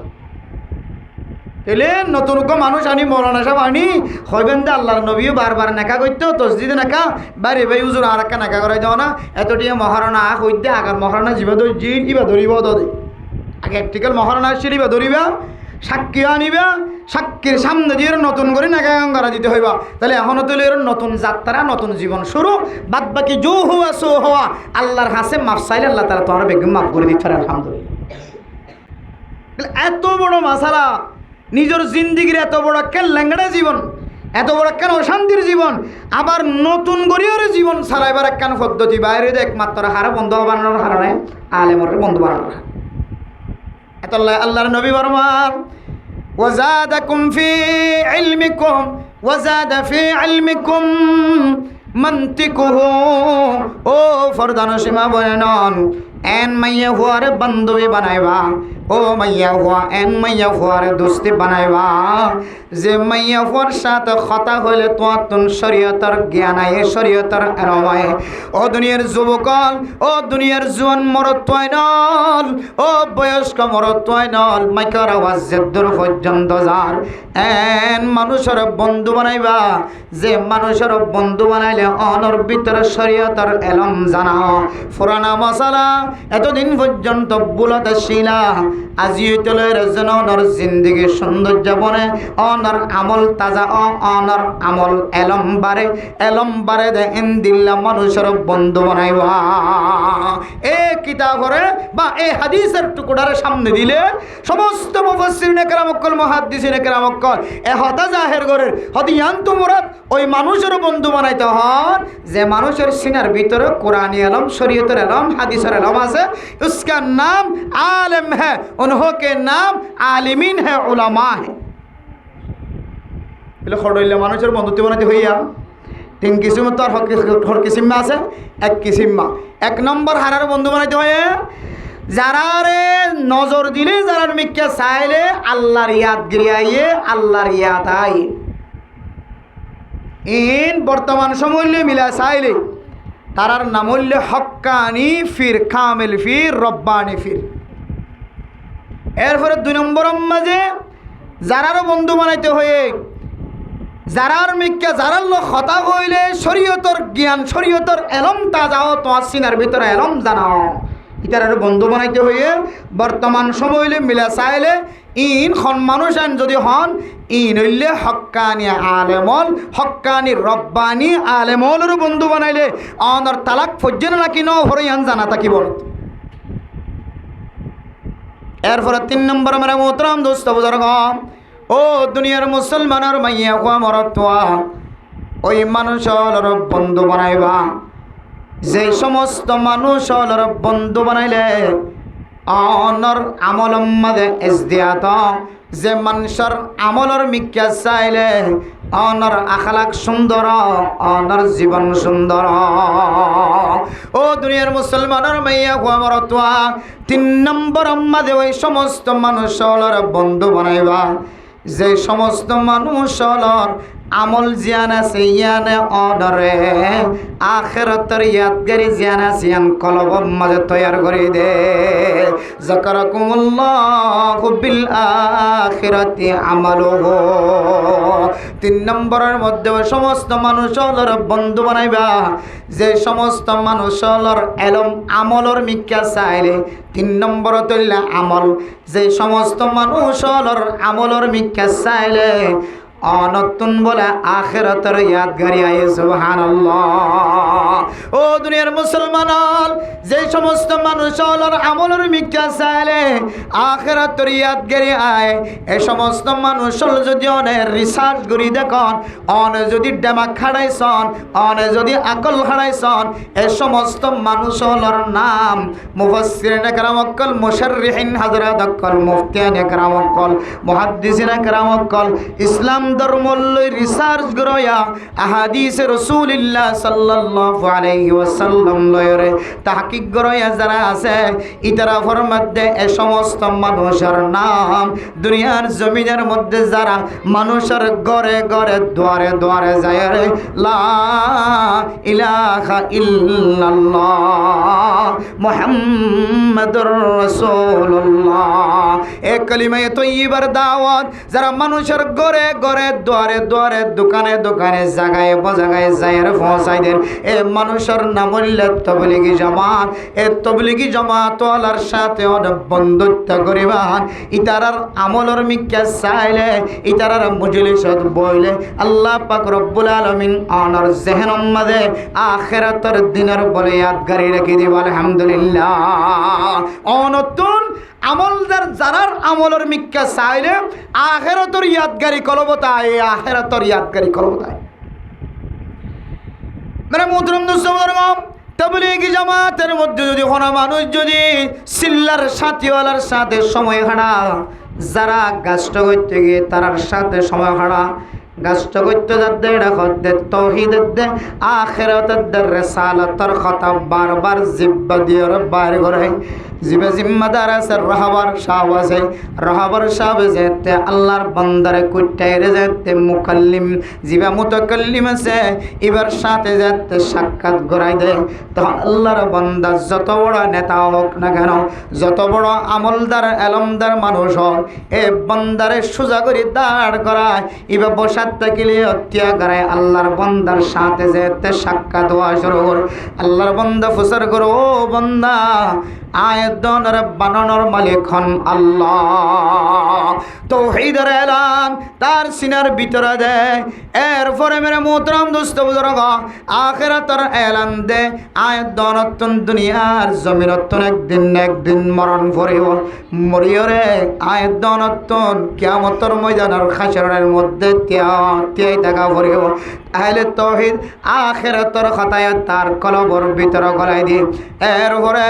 এলে নতুন মানুষ আনি মৌলানা সাহেব আনি হইবেন দে আল্লাহর নবীও বারবার নেকা করতো তসদিদে নেকা বাইরে ভাই হুজুর আর একটা নেকা করাই দাও না এতটিয়া মহারণা হইতে আগার মহারণা জীবা ধর জি ইবা ধরিব দে আগে একটিকাল মহারণা আসছিলিবা ধরিবা সাক্ষী আনিবা সাক্ষীর সামনে দিয়ে নতুন করে নেকা করা দিতে হইবা তাহলে এখনও তো নতুন যাত্রা নতুন জীবন শুরু বাদ বাকি জো হওয়া সো হওয়া আল্লাহর হাসে মাফ চাইলে আল্লাহ তারা তোমার বেগম মাফ করে দিতে পারে আলহামদুলিল্লাহ এত বড় মাসালা নিজের জিন্দিগির এত বড় কেন ল্যাংড়া জীবন এত বড় কেন অশান্তির জীবন আবার নতুন গড়িয়ার জীবন চালাইবার একখান পদ্ধতি বাইরে একমাত্র হারা বন্ধু বানানোর হারানে আলেমর বন্ধু বানানোর এত আল্লাহর নবী বরমান ওয়াজাদাকুম ফি ইলমিকুম ওয়াজাদা ফি ইলমিকুম মান্তিকুহু ও ফরদান সীমা বলেন এন মাইয়া হুয়ারে বান্ধবী বানাইবা, ও মাইয়া হুয়া এন মাইয়া হুয়ারে দোস্তি বানাইবা। যে মাইয়া হুয়ার সাথে কথা হইলে তোমার তুন শরীয়তের জ্ঞান আয়ে, শরীয়তের এলম আয়ে। ও দুনিয়ার যুবকল, ও দুনিয়ার জোয়ান মরদ তোয়াই নল, ও বয়স্ক মরদ তোয়াই নল, মাইকার আওয়াজ যে দূর পর্যন্ত যার। এন মানুষের বন্ধু বানাইবা, যে মানুষের বন্ধু বানাইলে অনর ভিতরে শরীয়তের এলম জানাও, পুরানা মশালা এতদিন পর্যন্ত বুলতে শিলা, আজি তলের যেন অনর জিন্দগি সৌন্দর্য বনে, অনর আমল তাজা, অনর আমল এলম বারে দে ইন্দিল্লা মানুষের বন্ধু বানাইবা। এ কিতাবরে বা এই হাদিসের টুকরার সামনে দিলে সমস্ত মুফাসসিরিনে কেরামকল, মুহাদ্দিসিনে কেরামকল এ হতা জাহের করেন হদিয়ান তো মুরাদ ওই মানুষের বন্ধু বানাইতে হন যে মানুষের সিনার ভিতরে কোরআনী এলম, শরীয়তের এলম, হাদিসের এলম আছে। उसका नाम आलिम है, उन्होंने नाम आलिमीन है, उलमा है। এগুলো খড়ইলে মানুষের বন্ধুত্ব বানাইতে হইয়া তিন কিসিম তো আর হর কিসিমা আছে। এক কিসিমা এক নম্বর হারার বন্ধু বানাইতে হয় যারা রে নজর দিলে, যারা মিক্কা চাইলে আল্লাহর ইয়াদ গিরিয়াইয়ে, আল্লাহর ইয়াদ আই ইন বর্তমান সময়ে মিলা চাইলে তারার নাম হইল হক্কানি ফির, কামেল ফির, রব্বানি ফির। এরপরে দুই নম্বর মাঝে যারারও বন্ধু বানাইতে হয়ে যারার মিক্কা যারার লোক হতা হইলে শরীয়তর জ্ঞান, শরীয়তর এলম তা যাও, তোমার সিনার ভিতরে এলম জানাও, ইতার বন্ধু বানাইতে হইয়ে বর্তমান সময়ে মিলা চাইলে ইন খন মানুষ যদি হন ইন হইলে হক্কানি আলেমল, হক্কানি রব্বানি আলেমলের বন্ধু বানাইলে অনর তালাক ফজ্জেন নাকি ন হরিয়ান জানা থাকি বল। এরপরে তিন নম্বর মেরা মোহতরম দোস্ত বুজুর্গ, ও দুনিয়ার মুসলমানের মাইয়া কোয়া মরতোয়া ওই মানুষের বন্ধু বানাইবা যে সমস্ত মানুষের বন্ধু বানাইলে অনর আমলম মাদে ইজদিয়াত, যে মানুষের আমলর মিক্কা চাইলে অনর আখলাক সুন্দর, অনর জীবন সুন্দর। ও দুনিয়ার মুসলমানের মাইয়া কোয়া মরতোয়া তিন নম্বর মাদে ওই সমস্ত মানুষের বন্ধু বানাইবা যে সমস্ত মানুষের আমল জিয়ান আছে ইয়ানে অডরে আখিরাতের ইয়াদগারি জিয়ান আছে ইয়ান কলবের মাঝে তৈয়ার করে দে। যাকারাকুমুল্লাহু বিল আখিরাতি আমালুহু। তিন নম্বরের মধ্যে সমস্ত মানুষের বন্ধু বানাইবা যে সমস্ত মানুষের এলম আমলর মিক্কা চাইলে। তিন নম্বর তৈলা আমল, যে সমস্ত মানুষের আমলর মিক্কা চাইলে অনতুন বলে আখিরাতের ইয়াদগারি আয়ে। সুবহানাল্লাহ। ও দুনিয়ার মুসলমান, যে সমস্ত মানুষের আমলের মিক্কা চাইলে আখিরাতের ইয়াদগারি আয়, এই সমস্ত মানুষের যদি অনেক রিসার্চ করি দেখুন, অনেক যদি ডেমাক খাড়াইছন, অনেক যদি আকল খাড়াইছন, এই সমস্ত মানুষের নাম মুফাসসিরিনে কেরামকল, মুশাররিহিন হযরতকল, মুফতিয়ানে কেরামকল, মুহাদ্দিসিনে কেরামকল ইসলাম ধর্মলই রিসার্চ গরয়া আহাদিস রাসূলুল্লাহ সাল্লাল্লাহু আলাইহি ওয়াসাল্লাম লয়রে তাহকিক গরয়া যারা আছে ইতারা ফরমাতে এই সমস্ত মানুষের নাম দুনিয়ার জমিনের মধ্যে যারা মানুষের ঘরে ঘরে দ্বারে দ্বারে যায় রে লা ইলাহা ইল্লাল্লাহ মুহাম্মাদুর রাসূলুল্লাহ। এই কালিমায়ে তয়্যিবার দাওয়াত যারা মানুষের ঘরে ঘরে দ্বারে দ্বারে দোকানে দোকানে জায়গায় বজাগায় যায়ের পৌঁছাই দেন এ মানুষের নাম হইল তবলিগি জামাত। এ তবলিগি জামাত ওয়ালার সাথে অনেক বন্ধুত্ব করিবান। ইতারার আমলর মিক্কা চাইলে, ইতারার মজলিসত বইলে আল্লাহ পাক রব্বুল আলামিন অনার জেহেনম মাঝে আখিরাতের দিনের বলে ইয়াদগারি রেখে দিব। আলহামদুলিল্লাহ। অনতুন আমলদার যারার আমলের মিক্কা চাইলে আখিরাতের ইয়াদগারি কলবতায়, আখিরাতের ইয়াদগারি কলবতায়। মানে মুহতরম দোস্ত, তবলিগি জামাতের মধ্যে যদি কোনো মানুষ যদি সিল্লার সাথীওয়ালার সাথে সময় হারা, যারা গাছটা করতে গিয়ে তারার সাথে সময় হারা, গাছটা করতে যাতে রাখতে তৌহিদের দে আখিরাতের দে রিসালাতের কথা বারবার জিব্বা দিয়ে বাইর করে জিবে জিম্মাদার আছে রাহাবার সাহেব আছে রাহাবার সাহেব যেতে আল্লাহর বান্দারে কুটাইরে যেতে মুকাল্লিম জিবা মুতাকাল্লিম আছে এবার সাথে যেতে সাক্ষাৎ করাই দেয় তখন আল্লাহর বান্দা যত বড় নেতা হোক না কেন যত বড় আমলদার এলমদার মানুষ হোক এ বান্দারে সোজা করে দাঁড় করায় এবার বসার থাকিলে হত্যা করায় আল্লাহর বান্দার সাথে যেতে সাক্ষাৎ হওয়া শুরু করে আল্লাহর বান্দা ফুসার করো ও বান্দা আয়াতর বানানোর মালিক হন আল্লাহ তাওহীদের এলান তার সিনার ভিতরে দেয় এরপরে মেরে মোহতরম দোস্ত বুজুর্গ আখিরাতের এলান দে আয়াতন দুনিয়ার জমিনতন একদিন মরণ পড়িব মরিয়রে আয়াতন কিয়ামতের ময়দানের হাশরের মধ্যে তিয়াই থাকা পড়িব আহলে তাওহীদ আখিরাতের কথায় তার কলবর ভিতরে গলাই দি এরপরে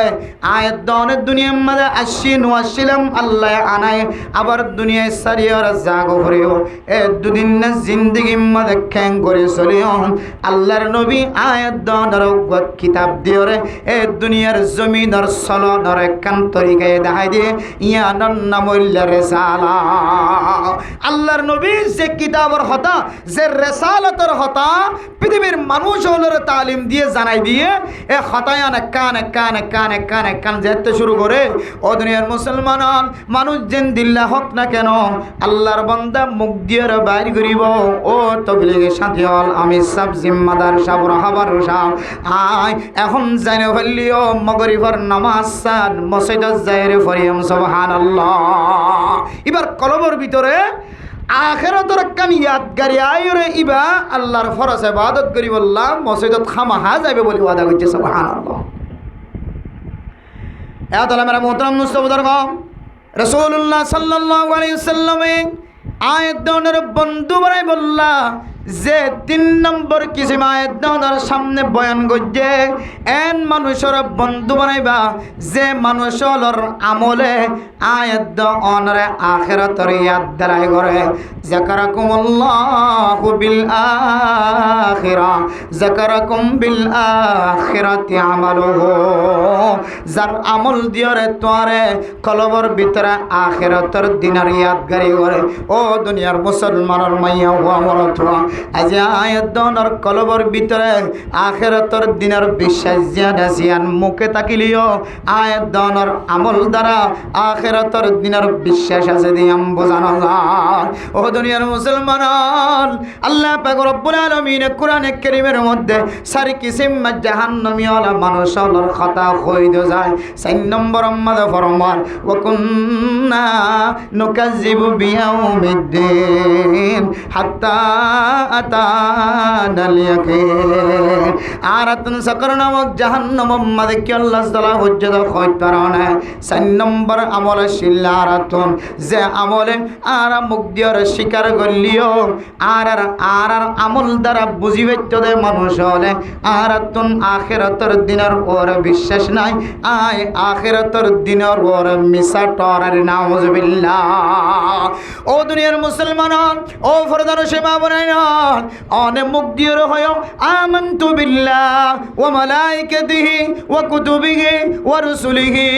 আয়াতনের দুনিয়ার মধ্যে আসছিলাম আল্লাহ আনায় আবার দুনিয়ায় সারিয়ার জাগো পড়িব এ দুদিন জিন্দেগির মধ্যে খ্যাং করে চলিও আল্লাহর নবী আয়াতনের কিতাব দিওরে এ দুনিয়ার জমিনের চলনের একখান তরিকায় দেখাই দিয়ে ইয়ানর নাম রেসালা আল্লাহর নবী যে কিতাবের হতা যে রেসালতের হতা পৃথিবীর মানুষ হলের তালিম দিয়ে জানাই দিয়ে এ হতায়ান কানে যেতে শুরু করে ও দুনিয়ার মুসলমান মানুষ যেন দিল্লা হোক না কেন আল্লাহর বান্দা মুখ দিয়ে বাইর করিব ও তবলিগের সাথে হল আমি সব জিম্মাদার সব রাহাবার সাহ আয় এখন জানে ফেললিও মগরিবর নামাজ সাদ মসজিদত যায়রে ফরিয়াম সুবহানাল্লাহ এবার কলবর ভিতরে আখিরাতের কান ইয়াদগারি আইরে ইবা আল্লাহর ফরজ ইবাদত করি বললাম মসজিদত খামাহা যাবে বলি ওয়াদা করছে সুবহানাল্লাহ এত মেরা মোহতরম মুস্তাফাদর রাসূলুল্লাহ সাল্লাল্লাহু আলাইহি ওয়াসাল্লামে আয়াতনের বন্ধু বানাই বললা যে 3 নম্বর কিসিম আয়াতনের সামনে বয়ান করছে এন মানুষের বন্ধু বানাইবা যে মানুষের আমলে আয়াত অনরে আখিরাতের ইয়াদ দাঁড়াই করে যাকারাকুমুল্লাহু বিল আখিরা যাকারাকুম বিল আখিরাতি আমালুহু যার আমল দিয়রে তোরে কলবর ভিতরে আখিরাতের দিনের ইয়াদগারি করে ও দুনিয়ার মুসলমানের মাইয়া হওয়া মরত আজ আয়াতনের কলবর ভিতরে আখিরাতের দিনের বিশ্বাস জিয়াদা জিয়ান মুখে তাকিলিও আয়াতনের আমল দ্বারা আখিরাতের দিনের বিশ্বাস আছে দিয়াম বোঝানো যায় ও দুনিয়ার মুসলমান আল্লাহ পাক রব্বুল আলামিন কোরআনে কারীমের মধ্যে সারি কিসিম জাহান্নামী ওয়ালা মানুষের কথা কই দে যায় 4 নম্বর মধ্যে ফরমান ওয়া কুন্না নুকাজ্জিবু বিয়াউমিদ্দিন হাত্তা আতানাল ইয়াকিন আরাতুন সাকর নামক জাহান্নাম মধ্যে কি আল্লাহ তাআলা হুজ্জত কইতারানে 4 নম্বর আমল শিল্লারাতুন যে আমলে আর মুক্তির শিকার করলিও আর আমল দ্বারা বুঝিবেত্য দে মানুষ হলে আরাতুন আখিরাতের দিনের ওর বিশ্বাস নাই আয় আখিরাতের দিনের ওর মিসা টরার নাউজুবিল্লাহ ও দুনিয়ার মুসলমান ও ফরদান সেবা বনাই না অনে মুক্তির হয় আমানতু বিল্লাহ ওয়া মালাইকাতিহি ওয়া কুতুবিহি ওয়া রুসুলিহি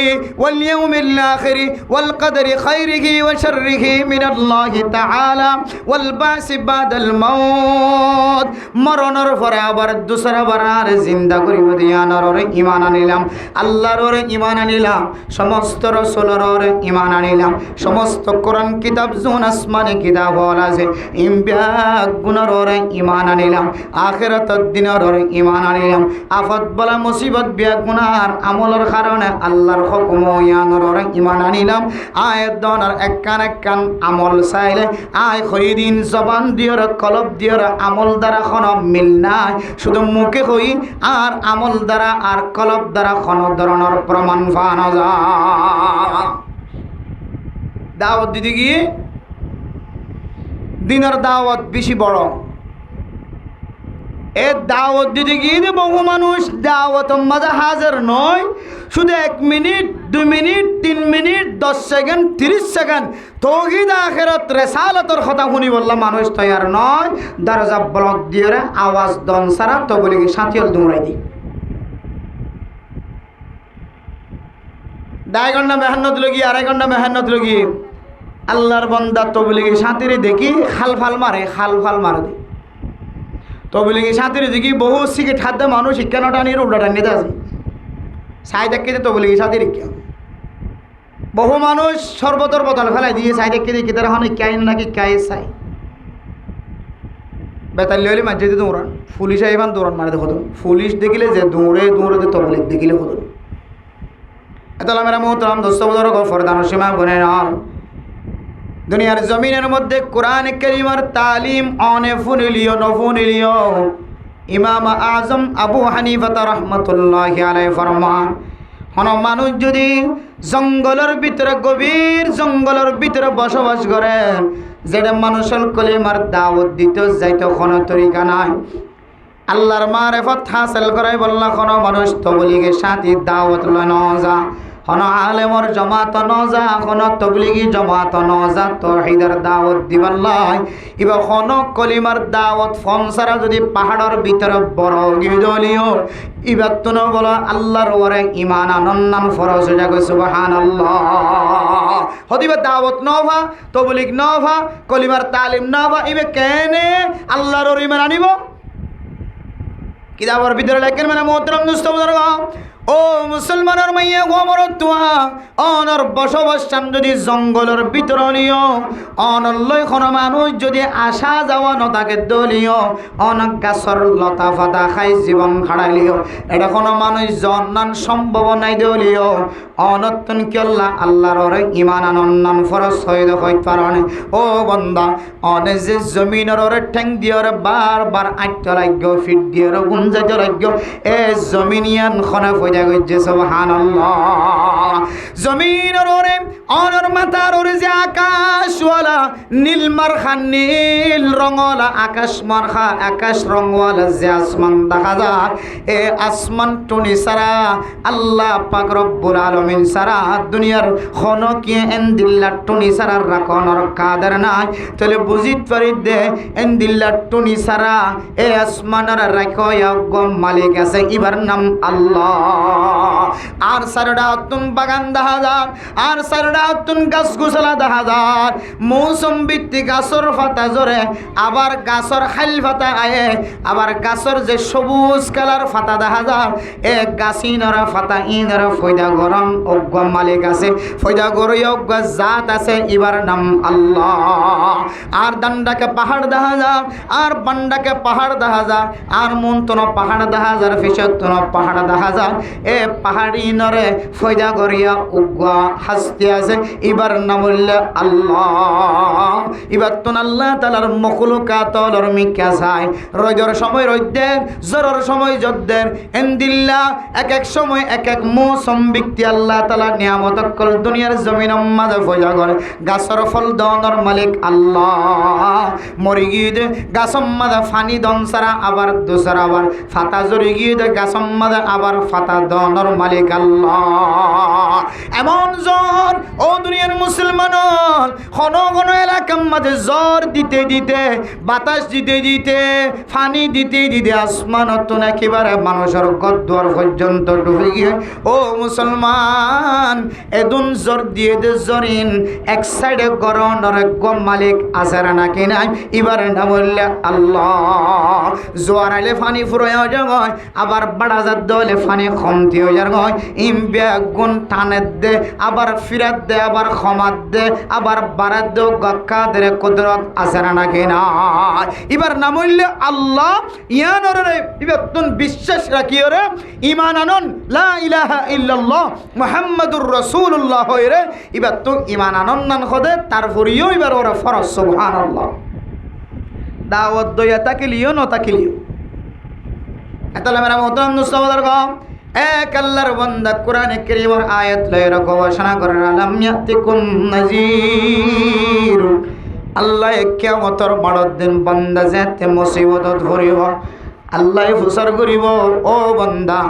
ওয়াল ইয়াউমিল আখির ওয়াল কদরি খাইরিহি ওয়া শাররিহি মিনাল্লাহি তাআলা ওয়াল বাসি বাদাল মাউত মরণের পরে আবার দুসরা বার আর জিন্দা করিব দিয়ানর ঈমান আনিলাম আল্লাহর ঈমান আনিলাম সমস্ত রাসূলের ঈমান আনিলাম সমস্ত কোরআন কিতাব জুন আসমানে কিতাব হল আছে ইমবিয়া গুণর ঈমান আনিলাম আখিরাতের দিনের ঈমান আনিলাম আফত বলা মুসিবত বিয়া গুনার আমলের কারণে আল্লাহর হুকুম ইয়ানর ঈমান আনিলাম আয়াতনের একখান আমল চাইলে আয় খৈদিন জবান দিয়র কলব দিয়র আমল দ্বারা কোনো মিল নাই শুধু মুখে কই আর আমল দ্বারা আর কলব দ্বারা কোনো ধরনের প্রমাণ পাওয়া যায় দাওয়াত দিতে গিয়ে দিনের দাওয়াত বেশি বড় এ দাওয়াত দিতে গিয়ে বহু মানুষ দাওয়াত মাঝে হাজার নয় শুধু 1 minute 2 minute 3 minute 10 second 30 second তৌহিদ আখিরাত রিসালাতের কথা শুনি বললাম মানুষ তৈয়ার নয় দরজা ব্লক দিয়ে আওয়াজ দন সারা তবলিগি সাথীল দৌড়াই দি 2 ঘন্টা মেহনত লগি 2.5 ঘন্টা মেহনত লগি আল্লাহর বান্দা তবলিগি সাথীরে দেখি খালফাল মারে দি তবলিগি সাথীরে দেখি বহু সিগারেট খাদ্য মানুষ শিক্ষা টানিয়ে উল্টা টানিয়ে আছে সাই দেখে তবলিগি সাথী রেখা বহু মানুষ সর্বতর বোতল ফেলাই দিয়ে সাই দেখে দেখি তারা হন কাইন নাকি কায়ে চাই বেতাল্লি হলে মাঝে দিয়ে দৌড়ান পুলিশ আইবান দৌড়ান মানে দেখো পুলিশ দেখিলে যে দৌড়ে দৌড়ে দেখিলে হতো এতলা মেরা মোহতরাম দোস্ত বদর গফর দানসীমা বনে নাম দুনিয়ার জমিনের মধ্যে কোরআন কারীমের তালিম অনে ফুনিলিও নফুনিলিও ইমাম আজম আবু হানিফা রাহমাতুল্লাহি আলাইহি ফরমান হন মানুষ যদি জঙ্গলের ভিতরে গভীর জঙ্গলের ভিতরে বসবাস করে যেটা মানুষের কলিমার দাওয়াত দিতে যাইতো কোনো তরিকা নাই আল্লাহর মারিফত হাসিল করাই বললা কোনো মানুষ তবলিগের সাথে দাওয়াত লয় না যা হন আলেমর জমাত নজা হন তবলিগি জমাত নজা তৌহিদের দাওয়াত দিবাল্লাই ইবা হন কলিমার দাওয়াত ফমসারা যদি পাহাড়ের ভিতরে বড় গিদলিও ইবা তুনো বলো আল্লাহর ওরে ঈমান আনন্নান ফরজ জাগো সুবহানাল্লাহ হদিবা দাওয়াত নভা তবলিগ নভা কলিমার তালিম নভা ইবে কেনে আল্লাহর ওরে ঈমান আনিব কিতাবের ভিতরে লেখেন মানে মোহতরম দোস্ত বুজুর্গ ও মুসলমানের মাইয়া গোমর তুয়া অনর বসবাসান যদি জঙ্গলের ভিতরলীয় অনল্লয় কোনো মানুষ যদি আসা যাওয়া নতাকে দলীয় অনেক গাছর লতা ফাতা খাই জীবন খাড়াইলিও এটা কোনো মানুষ জন্নান সম্ভব নাই দলীয় অনত্তন কিল্লা আল্লাহর ঈমান আনন্নান ফরজ হইতে হইতে পারে ও বন্দা অনে যে জমিনের ঠ্যাং দিয়ে বারবার আটটা লাগব ফিট দিয়ে গুঞ্জাইতে লাগব এ জমিনিয়ান খনা ফইদা গইছে সুবহানাল্লাহ জমিনের ওরে অনর মাথার ওরে যে আকাশওয়ালা নীল মারখা নীল রঙওয়ালা আকাশ মারখা আকাশ রঙওয়ালা যে আসমান দেখা যায় এ আসমান টুনি সারা আল্লাহ পাক রব্বুল আলামিন সারা দুনিয়ার খনকি এন্দিল্লা টুনি সারা রাখনর কাদের নাই তাহলে বুঝিত পারি দে এন্দিল্লা টুনি সারা এ আসমানের রাখয়া গম মালিক আছে ইবার নাম আল্লাহ আর সারডা অতুন বাগান দেখা যায় আর সারডা অতুন গাছ গোছলা দেখা যায় মৌসুম ভিত্তিক গাছর পাতা জরে আবার গাছর খাইল পাতা আয়ে আবার গাছর যে সবুজ কালার পাতা দেখা যায় এ গাছিনরা পাতা ইনরা ফয়দা গরম অজ্ঞ মালিক আছে ফয়দা গরই অজ্ঞ জাত আছে ইবার নাম আল্লাহ আর দান্ডাকে পাহাড় দেখা যায় আর বান্ডাকে পাহাড় দেখা যায় আর মন্তন পাহাড় দেখা যায় ফিসতন পাহাড় দেখা যায় এ পাহাড়ি নরে ফয়দা গরিয়া উগা হাসতে আছে ইবার নাম আল্লাহ ইবার তুন আল্লাহ তাআলার মখলুকাতর মিকা যায় রোজর সময় রোজদের জরর সময় জদ্দের এন্দিল্লা এক এক সময় এক এক মৌসুম ব্যক্তি আল্লাহ তাআলা নিয়ামত কল দুনিয়ার জমিন মাঝে ফয়দা করে গাছর ফল দনর মালিক আল্লাহ মরি গিয়ে গাছম মাঝে ফানি দন সারা আবার দুসরা আবার ফাতা জরি গিয়ে গাছম মাঝে আবার ফাতা দনর মালিক আল্লাহ এমন জ্বর ও দুনিয়ার মুসলমান ঘন ঘন এলাকার মাঝে জ্বর দিতে দিতে বাতাস দিতে দিতে ফানি দিতে দিতে আসমানত একেবারে মানুষের গদ্দর পর্যন্ত ডুবে গিয়ে ও মুসলমান এদুন জ্বর দিয়ে দে জরিন এক সাইডে গরনের গম মালিক আসার নাকি নাই এবার না বললে আল্লাহ জোয়ার আইলে ফানি ফুরোয় যায় আবার বাড়া যার দলে ফানি কমতি হয়ে যায় ইম বেগুন টানের দে আবার ফিরাত দে আবার ক্ষমাত দে আবার বারাত দে গক্কা দে কুদরত আসার নাকি নাই এবার না বললে আল্লাহ ইয়ানরে এবার তুন বিশ্বাস রাখি রে ঈমান আনন লা ইলাহা ইল্লাল্লাহ মুহাম্মাদুর রাসূলুল্লাহ হইরে এবার তো ঈমান আনন নান খদে তারপরেও এবার ওরা ফরজ সুবহানাল্লাহ দাওয়াত দয়া তাকিলিও ন তাকিলিও এতলা মেরা মোহতরম মুসলমানদের কম এক আল্লাহর বান্দা কোরআনে কারীমের আয়াত লয়ে ঘোষণা করেন আলাম ইয়াতিকুম নাযীর আল্লাহ কিয়ামতের বড় দিন বান্দা যেতে মুসিবত ধরিব আল্লাহ ফুসার করিব ও বান্দা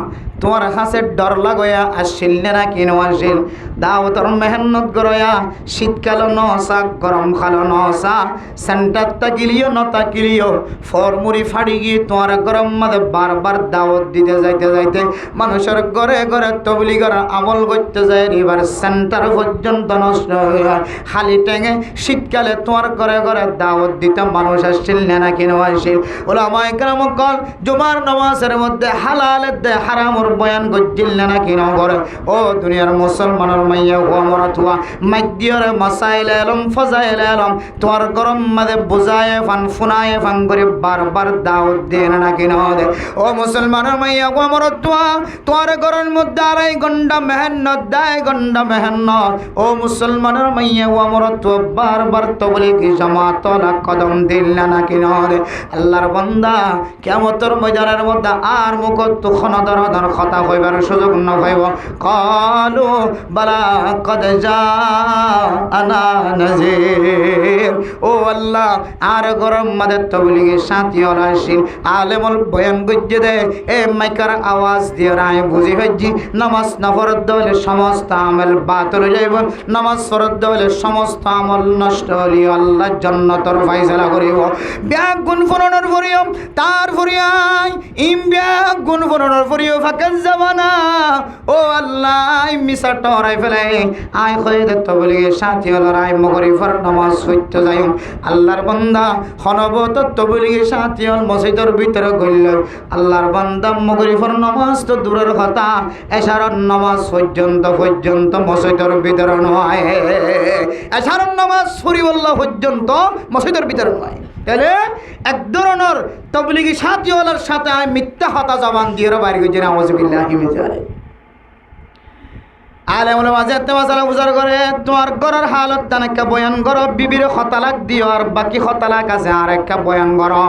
তোমার কাছে ডর লাগয়া আসছিল না কিনো আসিল দাওয়াতর মেহনত করয়া শীতকাল নসা গরম কালো নসা সেন্টার তাকিলিও নতাকিলিও ফরমুরি ফাড়ি গিয়ে তোমার গরম মাঝে বারবার দাওয়াত দিতে যাইতে যাইতে মানুষের ঘরে ঘরে তবলিগের আমল করতে যায় এবার সেন্টার পর্যন্ত নষ্ট হয়ে খালি টেঙে শীতকালে তোমার ঘরে ঘরে দাওয়াত দিতে মানুষ আসছিল না কিনো আসিল ওলামায়ে কেরাম কল জুমার নামাজের মধ্যে হালালের দে হারামর বয়ান গজ্জিল না কিনো করে ও দুনিয়ার মুসলমানের মাইয়া ও মরাতুয়া মাইদিয়র মাসাইল এলম ফজাইল এলম তোমার গরম মাঝে বুঝায় ফান ফুনায় ফান করে বারবার দাওয়াত দেন না কিনো দে ও মুসলমানের মাইয়া ও মরাতুয়া তোমার গরম মধ্যে 2.5 ঘন্টা মেহনত দেয় ঘন্টা মেহনত ও মুসলমানের মাইয়া ও মরাতুয়া বারবার তবলিগি জামাতলা কদম দিল না কিনো দে আল্লাহর বান্দা কিয়ামতের ময়দানের মধ্যে আর মুখত খনদরদর কথা কইবার সুযোগ না পাইব কালু বালা কদ জাআনা নাযীর ও আল্লাহ আর গরম মাদে তবলিগের সাথী আসিল আলেমুল বয়ান গজ্জে দে এ মাইকার আওয়াজ দিয়ে রায় বুঝি হজ্জি নামাজ না ফরদ হলে সমস্ত আমল বাতিল হয়ে যাইব নামাজ ফরদ হলে সমস্ত আমল নষ্ট হলি আল্লাহ জান্নাতের ফয়সালা করিব ব্যাগ গুণ ফরনের ফরিও তার ফরিয়াই ইম ব্যাগ গুণ ফরনের ফরিও ফাকাজ জামানা ও আল্লাহ মিসা টরাই ফেলে আই কইতে তবলিগের সাথী হল রায় মগরিফর নামাজ পড়তে যাইম আল্লাহর বান্দা হনবত তবলিগের সাথী হল মসজিদের ভিতরে গইল আল্লাহর বান্দা মগরিফর নামাজ তো দূরের কথা এশারার নামাজ পর্যন্ত মসজিদের ভিতরে নয় এশারার নামাজ পড়িবল্লা পর্যন্ত মসজিদের ভিতরে নয় তাহলে এক ধরনের তবলিগি সাথীওয়ালার সাথে আমি মিথ্যা হতা জবান দিয়ে বাইরে গেছি নাউযুবিল্লাহি মিন যালিক আলেমুল মাঝে মাসালা বুঝার করে তোমার ঘরের হালত তানাক্কা বয়ান করো বিবির খতালাক দিও আর বাকি খতালাক আছে আর একটা বয়ান করো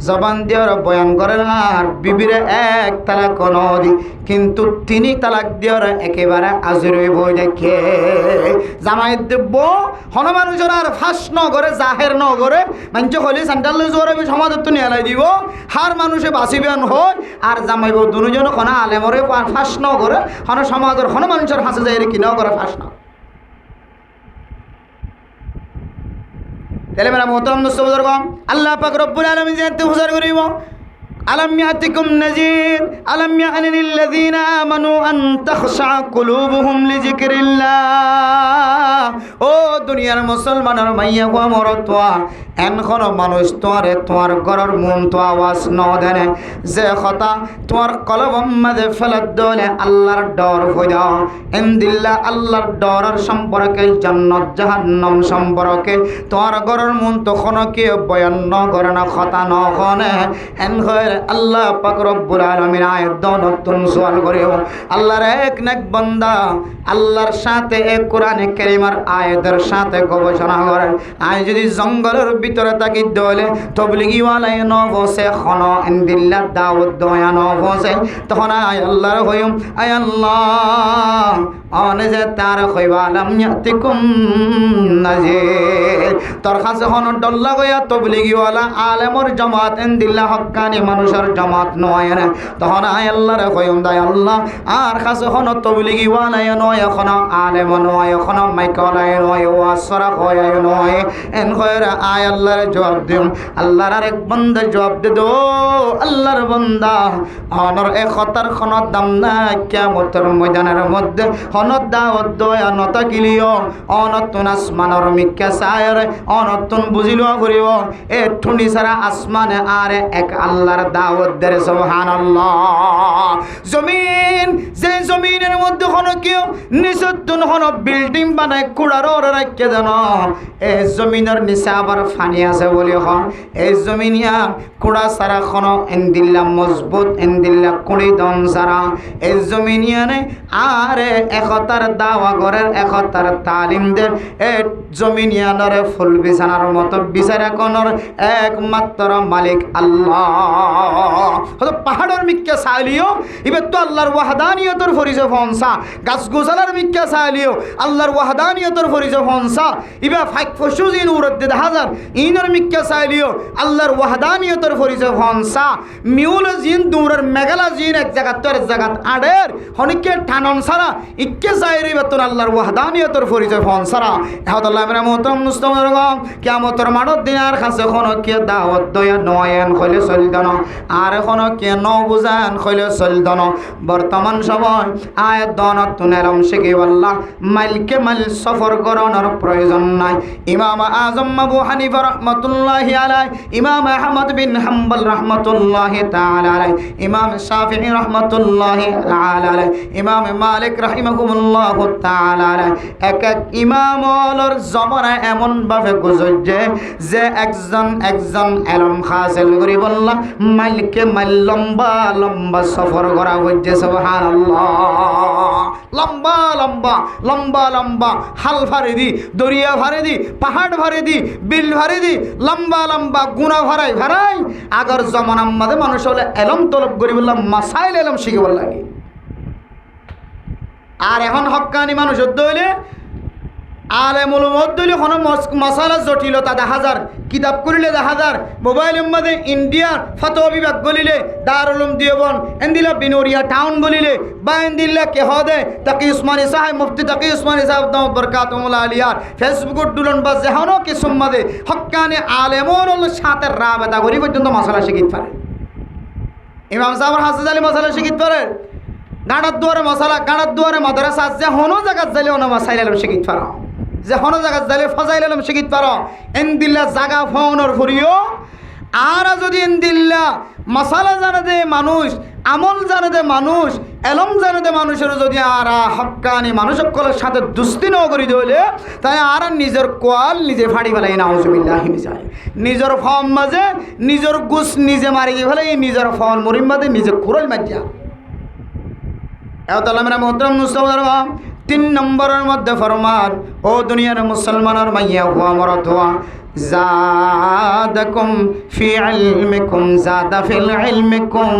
জবান দিয়ে বয়ান করে আর বিবিরে 1 তালাক নদী কিন্তু 3 তালাক দিয়ে একেবারে আজরই বই দেখে জামাই দেব হনুমানুজর আর ফাঁস নগরে জাহের নগরে মানুষ হলি সেন্ট্রাল জোরে সমাজত তো নিয়ে দিব হার মানুষে বাঁচিবেন হয় আর জামাইব দুজন খনা আলেমরে ফাঁস নগরে হন সমাজের হনুমানুষের হাসে যাই কি নগরে ফাঁস ন তাহলে মেরা মোহতরম দোস্ত বুজুর্গ আল্লাহ পাক রব্বুল আলামিন জানতে হুজুর করিব আলাম ইয়াতিকুম নাযীর আলাম ইয়ানি লিল্লাযীনা আমানু আন তাখশা কুলুবুহুম লিযিকরিল্লাহ ও দুনিয়ার মুসলমানের মাইয়া গো মরতোয়া এনখন মানুষ তোরে তোর ঘরের মন তো আওয়াজ ন দেনে যে কথা তোর কলব মাঝে ফেলে দলে আল্লাহর ডর হইয়া ইনদিল্লাহ আল্লাহর ডরের সম্পর্কে জান্নাত জাহান্নাম সম্পর্কে তোর ঘরের মন তখন কি বয়ান ন করে না কথা ন হনে এন হয় আল্লাহ পাক রব্বুল আলামিন আয়াত নতুন সওয়াল করিও আল্লাহর এক নেক বান্দা আল্লাহর সাথে এক কোরআনে কারীমের আয়াতের সাথে গবেষণা করেন আজ যদি জঙ্গলের ভিতরে থাকি দলে তবলিগি ওয়ালাই ন বসে খন ইনদিল্লাহ দাওয়াত দয়া ন বসে তখন আয় আল্লাহর হইম আয় আল্লাহ অনে যে তার কইবা আলাম ইয়াতিকুম নাযীর তোর কাছে হন ডল্লা গয়া তবলিগি ওয়ালা আলেমর জামাত ইনদিল্লাহ হক্কানি মানুষের জামাত নয় না তখন আয় আল্লাহর কইম দায় আল্লাহ আর কাছে হন তবলিগি ওয়ালাই নয় এখন আলেম নয় এখন মাইকলাই নয় ওয়াসরা কয় নয় এন কয়রা আয় আল্লাহর জবাব দিম আল্লাহর আরেক বান্দা জবাব দে দো আল্লাহর বান্দা হনর এক খতার খনত দাম না কিয়ামতের ময়দানের মধ্যে হনত দাওয়াত দয়া নতা কিলিও অনতুন আসমানের মিক্কা সায়রে অনতুন বুঝিলো করিব এ ঠুনি সারা আসমানে আরে এক আল্লাহর দাওয়াত দে সুবহানাল্লাহ জমিন যে জমিনের মধ্যে হন কেউ নিচতুন হন বিল্ডিং বানায় কুড়ার রাখকে জানো এই জমিনের নিচে আবার ফানি আছে বলি হন এই জমিনিয়া কুড়া সারা খন এনদিল্লা মজবুত এনদিল্লা কুড়ি দন সারা এই জমিনিয়ানে আরে এক একতার দাওয়া ঘরের একতার তালিম দেন এ জমিনিয়ানরে ফুল বিছানার মতো বিছানা কোনর একমাত্র মালিক আল্লাহ। হয়তো পাহাড়ের মিক্কা চাইলিও এবার তো আল্লাহর ওয়াহদানিয়তর পরিচয় ফনসা, গাছ গোছালার মিক্কা চাইলিও আল্লাহর ওয়াহদানিয়তর পরিচয় ফনসা, এবার ফাইক ফসু জিন উরদ্দে হাজার ইনর মিক্কা চাইলিও আল্লাহর ওয়াহদানিয়তর পরিচয় ফনসা। মিউল জিন দূরের মেঘালা জিন এক জায়গা তোর জায়গাত আডের হনিকে ঠানন সারা ইক্কে চাইরি বেতন আল্লাহর ওয়াহদানিয়তর পরিচয় ফনসারা। এহতাল্লাহ মেরা মোহতরম মুস্তাফার গম কিয়ামতের মাঠত দিনার কাছে কোনো কে দাওয়াত দয়া নয়ন কইলে চলদন আর কোনো কে ন বুঝান কইলে চলদন। বর্তমান সময় আয়াত দনত তুনেরম শিখি আল্লাহ মাইলকে মাইল সফর করানোর প্রয়োজন নাই। ইমাম আজম আবু হানিফা রাহমাতুল্লাহি আলাইহি, ইমাম আহমদ বিন হাম্বল রাহমাতুল্লাহি তাআলা আলাইহি, ইমাম শাফিঈ রাহমাতুল্লাহি আলাইহি, ইমাম মালিক রাহিমাহুমুল্লাহু তাআলা আলাইহি, এক এক ইমামর জমানায় এমন ভাবে গুজরছে যে একজন এলম হাসিল করি বললা মাইলকে মাইল লম্বা লম্বা সফর করা হচ্ছে। সুবহানাল্লাহ। লম্বা লম্বা লম্বা লম্বা হাল ভারে দি, দরিয়া ভারে দি, পাহাড় ভারে দি, বিল ভারে দি, লম্বা লম্বা গুণা ভারাই ভারাই আগর জমানার মধ্যে মানুষ হলে এলম তলব করি বললাম মাসাইল এলম শিখে বল লাগে। আর এখন হক্কানি মানুষ হইলে আলেমুল মদ্দুলি কোনো মশালা জটিলতা দেখা যার, কিতাব করিলে দেখা যার, মোবাইলের মধ্যে ইন্ডিয়ার ফতোয়া বিভাগ বলিলে দারুল উলুম দেওবন্দ এন্দিলা বিনোরিয়া টাউন বলিলে বা এন্দিল্লা কেহ দে তাকি উসমানী সাহেব মুফতি তাকি উসমানী সাহেব দামত বরকাতুল্লাহ আলিয়ার ফেসবুকত দুলন বা যেহনো কিছুর মধ্যে হক্কানি আলেমুল সাথে রাবেতা করি পর্যন্ত মশালা শিখিত পারে। ইমাম সাহেব হাসান আলী মশালা শিখিত পারে। গাড়ার দুয়ারে মশালা, গাড়ার দুয়ারে মাদ্রাসা যে হনো জায়গাত যাইলে অন্য মাসাইল আলম শিখিত পারো, যে হনো জায়গাত যাইলে ফজাইল আলম শিখিত পারো। এন্দিল্লা জাগা ফোনর ফুরিও আর যদি এন্দিল্লা মশালা জানে দে মানুষ, আমল জানে দে মানুষ, এলম জানে দে মানুষের যদি আর হক্কানি মানুষ সকলের সাথে দুস্তি ন করি দিলে তাই আর নিজের কোয়াল নিজে ফাড়ি ফেলাই নাউজুবিল্লাহি মিজাই নিজের ফর্ম মাঝে নিজের গুছ নিজে মারি ফেলাই নিজের ফল মরিম মাঝে নিজে কুরল মাজিয়া। এতলামেরা মোহতরম মুস্তাফার 3 নম্বরের মধ্যে ফরমান ও দুনিয়ার মুসলমানের মাইয়া হুয়া মরত হুয়া জাদাকুম ফি ইলমিকুম জাদা ফিল ইলমিকুম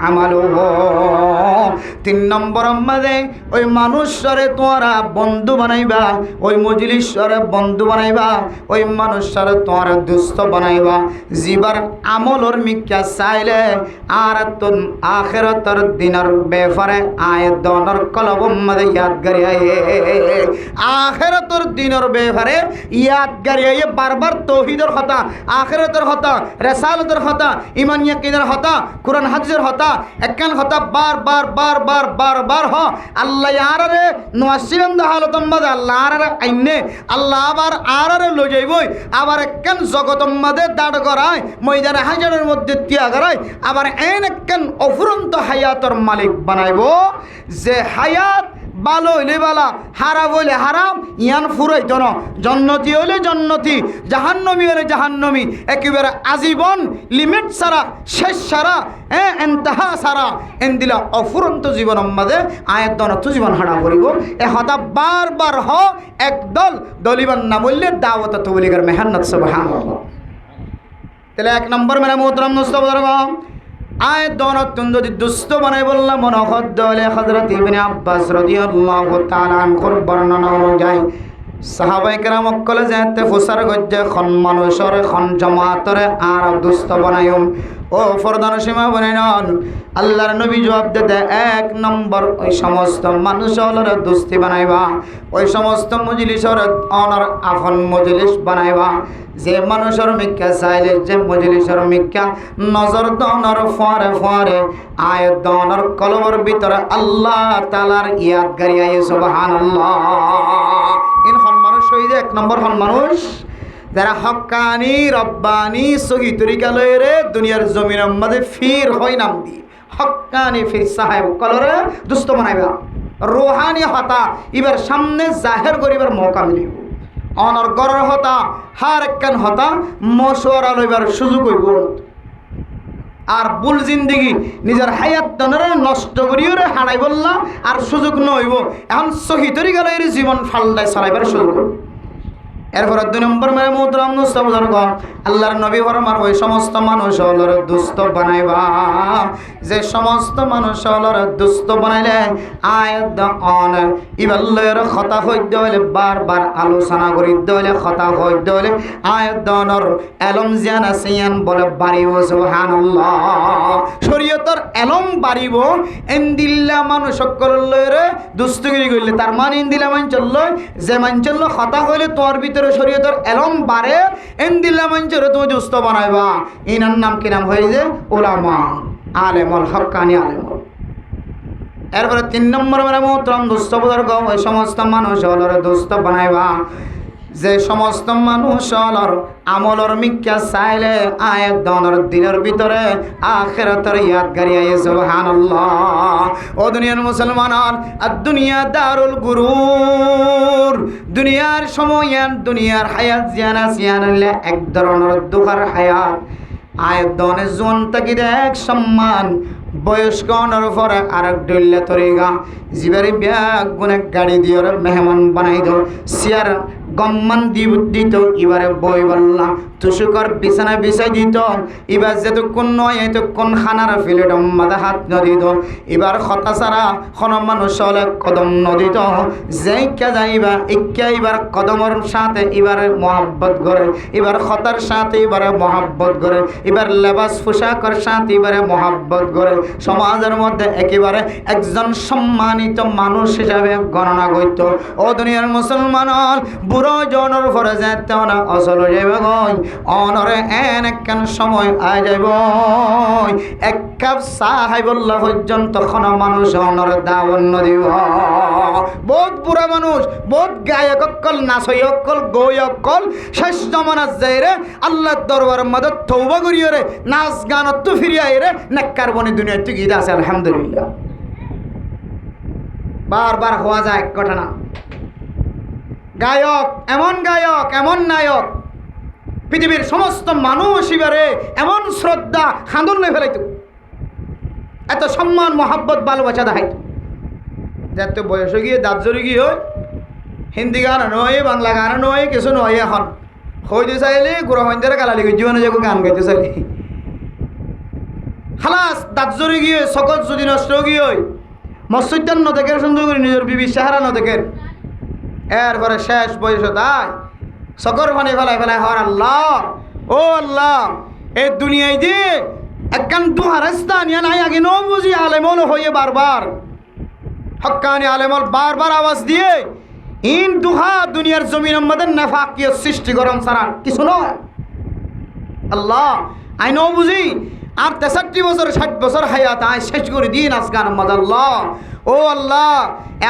আমালুহু। 3 নম্বরের মধ্যে ওই মানুষরে তোরা বন্ধু বানাইবা, ওই মজলিসরে বন্ধু বানাইবা, ওই মানুষরে তোরা দুস্থ বানাইবা জিবার আমলর মিক্কা চাইলে আর তোর আখিরাতের দিনের ব্যাপারে আয়াতর কলবম মধ্যে ইয়াদগারি আয়ে আখিরাতের দিনের ব্যাপারে ইয়াদগারি আয়ে বারবার তৌহিদের কথা, আখিরাতের কথা, রিসালাতের কথা, ঈমান ইয়াকিনের কথা, কুরআন হাদিসের কথা, একখান কথা বারবার বারবার বারবার হ আল্লাহ ইয়ারে নওয়াসিবন্দ হালতম মাদে আল্লাহ আরে আইনে আল্লাহ আবার আরে লই যাইবই, আবার একখান জগতম মাদে দাঁড় করায় ময়দানে হাজারের মধ্যে তিয়া করায়, আবার এন একখান অফুরন্ত হায়াতর মালিক বানাইব যে হায়াত ভালো হইলে বালা, হারাম হইলে হারাম, ইয়ান ফুরাই জন জন্নতি হইলে জন্নতি, জাহান্নমী হইলে জাহান্নমী, একেবারে আজীবন লিমিট ছাড়া শেষ ছাড়া এন্তাহা ছাড়া এন দিলা অফুরন্ত জীবনের মাঝে আয়ের দনত জীবন হারা করিব। এ হতা বারবার হ একদল দলিবান না বললে দাওয়াত তবলিগের মেহনত। সুবহানাল্লাহ। তাহলে 1 নম্বর মেরা মোহতরম মুস্তাফা আয়াত দনতুন যদি দুস্থ বানাই বললাম মনখদ দলে হযরত ইবনে আব্বাস রাদিয়াল্লাহু তাআলা আনহুর বর্ণনা অনুযায়ী সাহাবায়ে কেরাম কলে যেতে ফুসার গজ্জে খন মানুষরে খন জামাতরে আর দুস্থ বানায়ুম ও ফরদান সীমা বানাইন। আল্লাহর নবী জবাব দিতে 1 নম্বর ওই সমস্ত মানুষরে দুস্তি বানাইবা, ওই সমস্ত মজলিসর অনর আফন মজলিস বানাইবা যে মানুষের মিক্কা চাইলে যে মজলিসের মিক্কা নজর দনর ফরে ফরে আয়াত দনর কলবর ভিতরে আল্লাহ তাআলার ইয়াদগারি আয়ে। সুবহানাল্লাহ। ইন হন মানুষ হইছে 1 নম্বর হন মানুষ যারা হক্কানি রব্বানি সহি তরিকা লয়ে দুনিয়ার জমিনের মধ্যে ফির হয় নাম দি হক্কানি ফির সাহেব কলরে দুস্থ বানাইবা, রুহানি হতা এবার সামনে জাহের করিবার মৌকা মিলিব, অনর গরর হতা হার একখান হতা মশওয়ারা লইবার সুযোগ হইব। আর ভুল জিন্দিগি নিজের হায়াত তনরে নষ্ট করিও রে হারাই বললা আর সুযোগ নইব এখন সহি তরিকা লইরে জীবন ফালদায় চালাইবার সুযোগ। এরপর 2 নম্বর মানে মুহতরম মুস্তাফাজর্গ আল্লাহর নবী ফরমান ওই সমস্ত মানুষ হলরে দুস্থ বানাইবা যে সমস্ত মানুষ হলরে দুস্থ বানাইলে আয়াত অন ইবাল্লের কথা হইতে হইলে বারবার আলোচনা করিতে হইলে কথা হইতে হইলে আয়াত দনর এলম জিয়ান আসিয়ান বলে বাড়িব সুবহানাল্লাহ। শরীয়তর এলম বাড়িব এন্দিল্লা মানুষ সকল লইরে দুস্তগিরি কইলে তার মানে ইন্দিলা মানচল যে মানচল কথা হইলে তোর ভিতরে শরীয়তের এলম বাড়ে এন্দিল্লা মঞ্চরে তুমি দুস্থ বানাইবা। ইনার নাম কি নাম হয়ে যে উলামা আলেমল হক্কানি আলেমল। এরপরে 3 নম্বর মানে মুহতরম দুস্থ বুজুর্গ ওই সমস্ত মানুষ হলরে দুস্থ বানাইবা যে সমস্ত মানুষ হলর আমলর মিক্কা চাইলে আয়াত দনর দিলের ভিতরে আখিরাতের ইয়াদগারি আয়ে সুবহানাল্লাহ। ও দুনিয়ার মুসলমান আর দুনিয়া দারুল গুরুর দুনিয়ার সময়ান দুনিয়ার হায়াত জিয়ানা জিয়ানালে এক ধরনের দুঃখের হায়াত। আয়াত দনে জন তাকি এক সম্মান বয়স্ক অনর পরে আরেক ডল্লা তরিগা জিবারে ব্যাগ গুনে গাড়ি দিয়ে মেহমান বানাই দো সিয়ার গম্মান দিত এবারে বই বললা তুষুকর বিছানা বিছাই দিত এবার যেতক্ষণ নয় এতক্ষণ খানার ফিলেট মাথা হাত নদিত এবার হতা ছাড়া কোনো মানুষ হলে কদম নদিত যেইকা যাইবা ইকা এবার কদমর সাথে এবারে মহাব্বত করে এবার হতার সাথে এবারে মহাব্বত করে এবার লেবাস পোশাকের সাথে এবারে মহাব্বত করে সমাজের মধ্যে একেবারে একজন সম্মানিত মানুষ হিসাবে গণনা করত। ও দুনিয়ার মুসলমান বুড়ো জনের পরে যেতে না অচল যাইব গই অনরে এন একখান সময় আই যাইব এক কাপ চা খাইবল্লা পর্যন্ত কোনো মানুষ অনরে দাওয়ান্ন দিব। বহুত বুড়া মানুষ বহুত গায়ক অকল নাচই অকল গই অকল শেষ জমানাত যাই রে আল্লাহর দরবারের মধ্যে তওবা করিও রে নাচ গানত তো ফিরিয়াই রে নেককার বনে দুনিয়া তুই গীত আছে আলহামদুলিল্লাহ। বারবার হওয়া যায় ঘটনা গায়ক এমন নায়ক পৃথিবীর সমস্ত মানুষ এবারে এমন শ্রদ্ধা খান্দন লই ফেলাইত এত সম্মান মহাব্বত ভালোবাসা দেখাইত যাতে বয়স গিয়ে দাঁত জড়ি গিয়ে হিন্দি গান নয় বাংলা গান নয় কিছু নয় এখন হইতে চাইলে গুড়া মন্দিরে গালালি জীবনে যাবো গান গাইতে চাইলে খালাস দাঁত জড়ি গিয়ে সকল যদি নষ্ট গিয়ে মসজিদান নদেকের সুন্দর করে নিজের বিবি সাহারা নদেকের এরপরে শেষ বয়স তাই সকর ফানে ফেলাই হর আল্লাহ ও আল্লাহ এই দুনিয়ায় দিয়ে একখান দুহারাস্তান ইয়া নাই আগে নো বুঝি আলেমল হয়ে বারবার হক্কানি আলেমল বারবার আওয়াজ দিয়ে ইন দুহা দুনিয়ার জমিন আমাদের নাফাকিয় সৃষ্টি গরম সারা কিছু নয়। আল্লাহ আই নো বুঝি আর 63 বছর 60 বছর হায়াত আয় শেষ করে দিন আজকার আল্লাহ ও আল্লাহ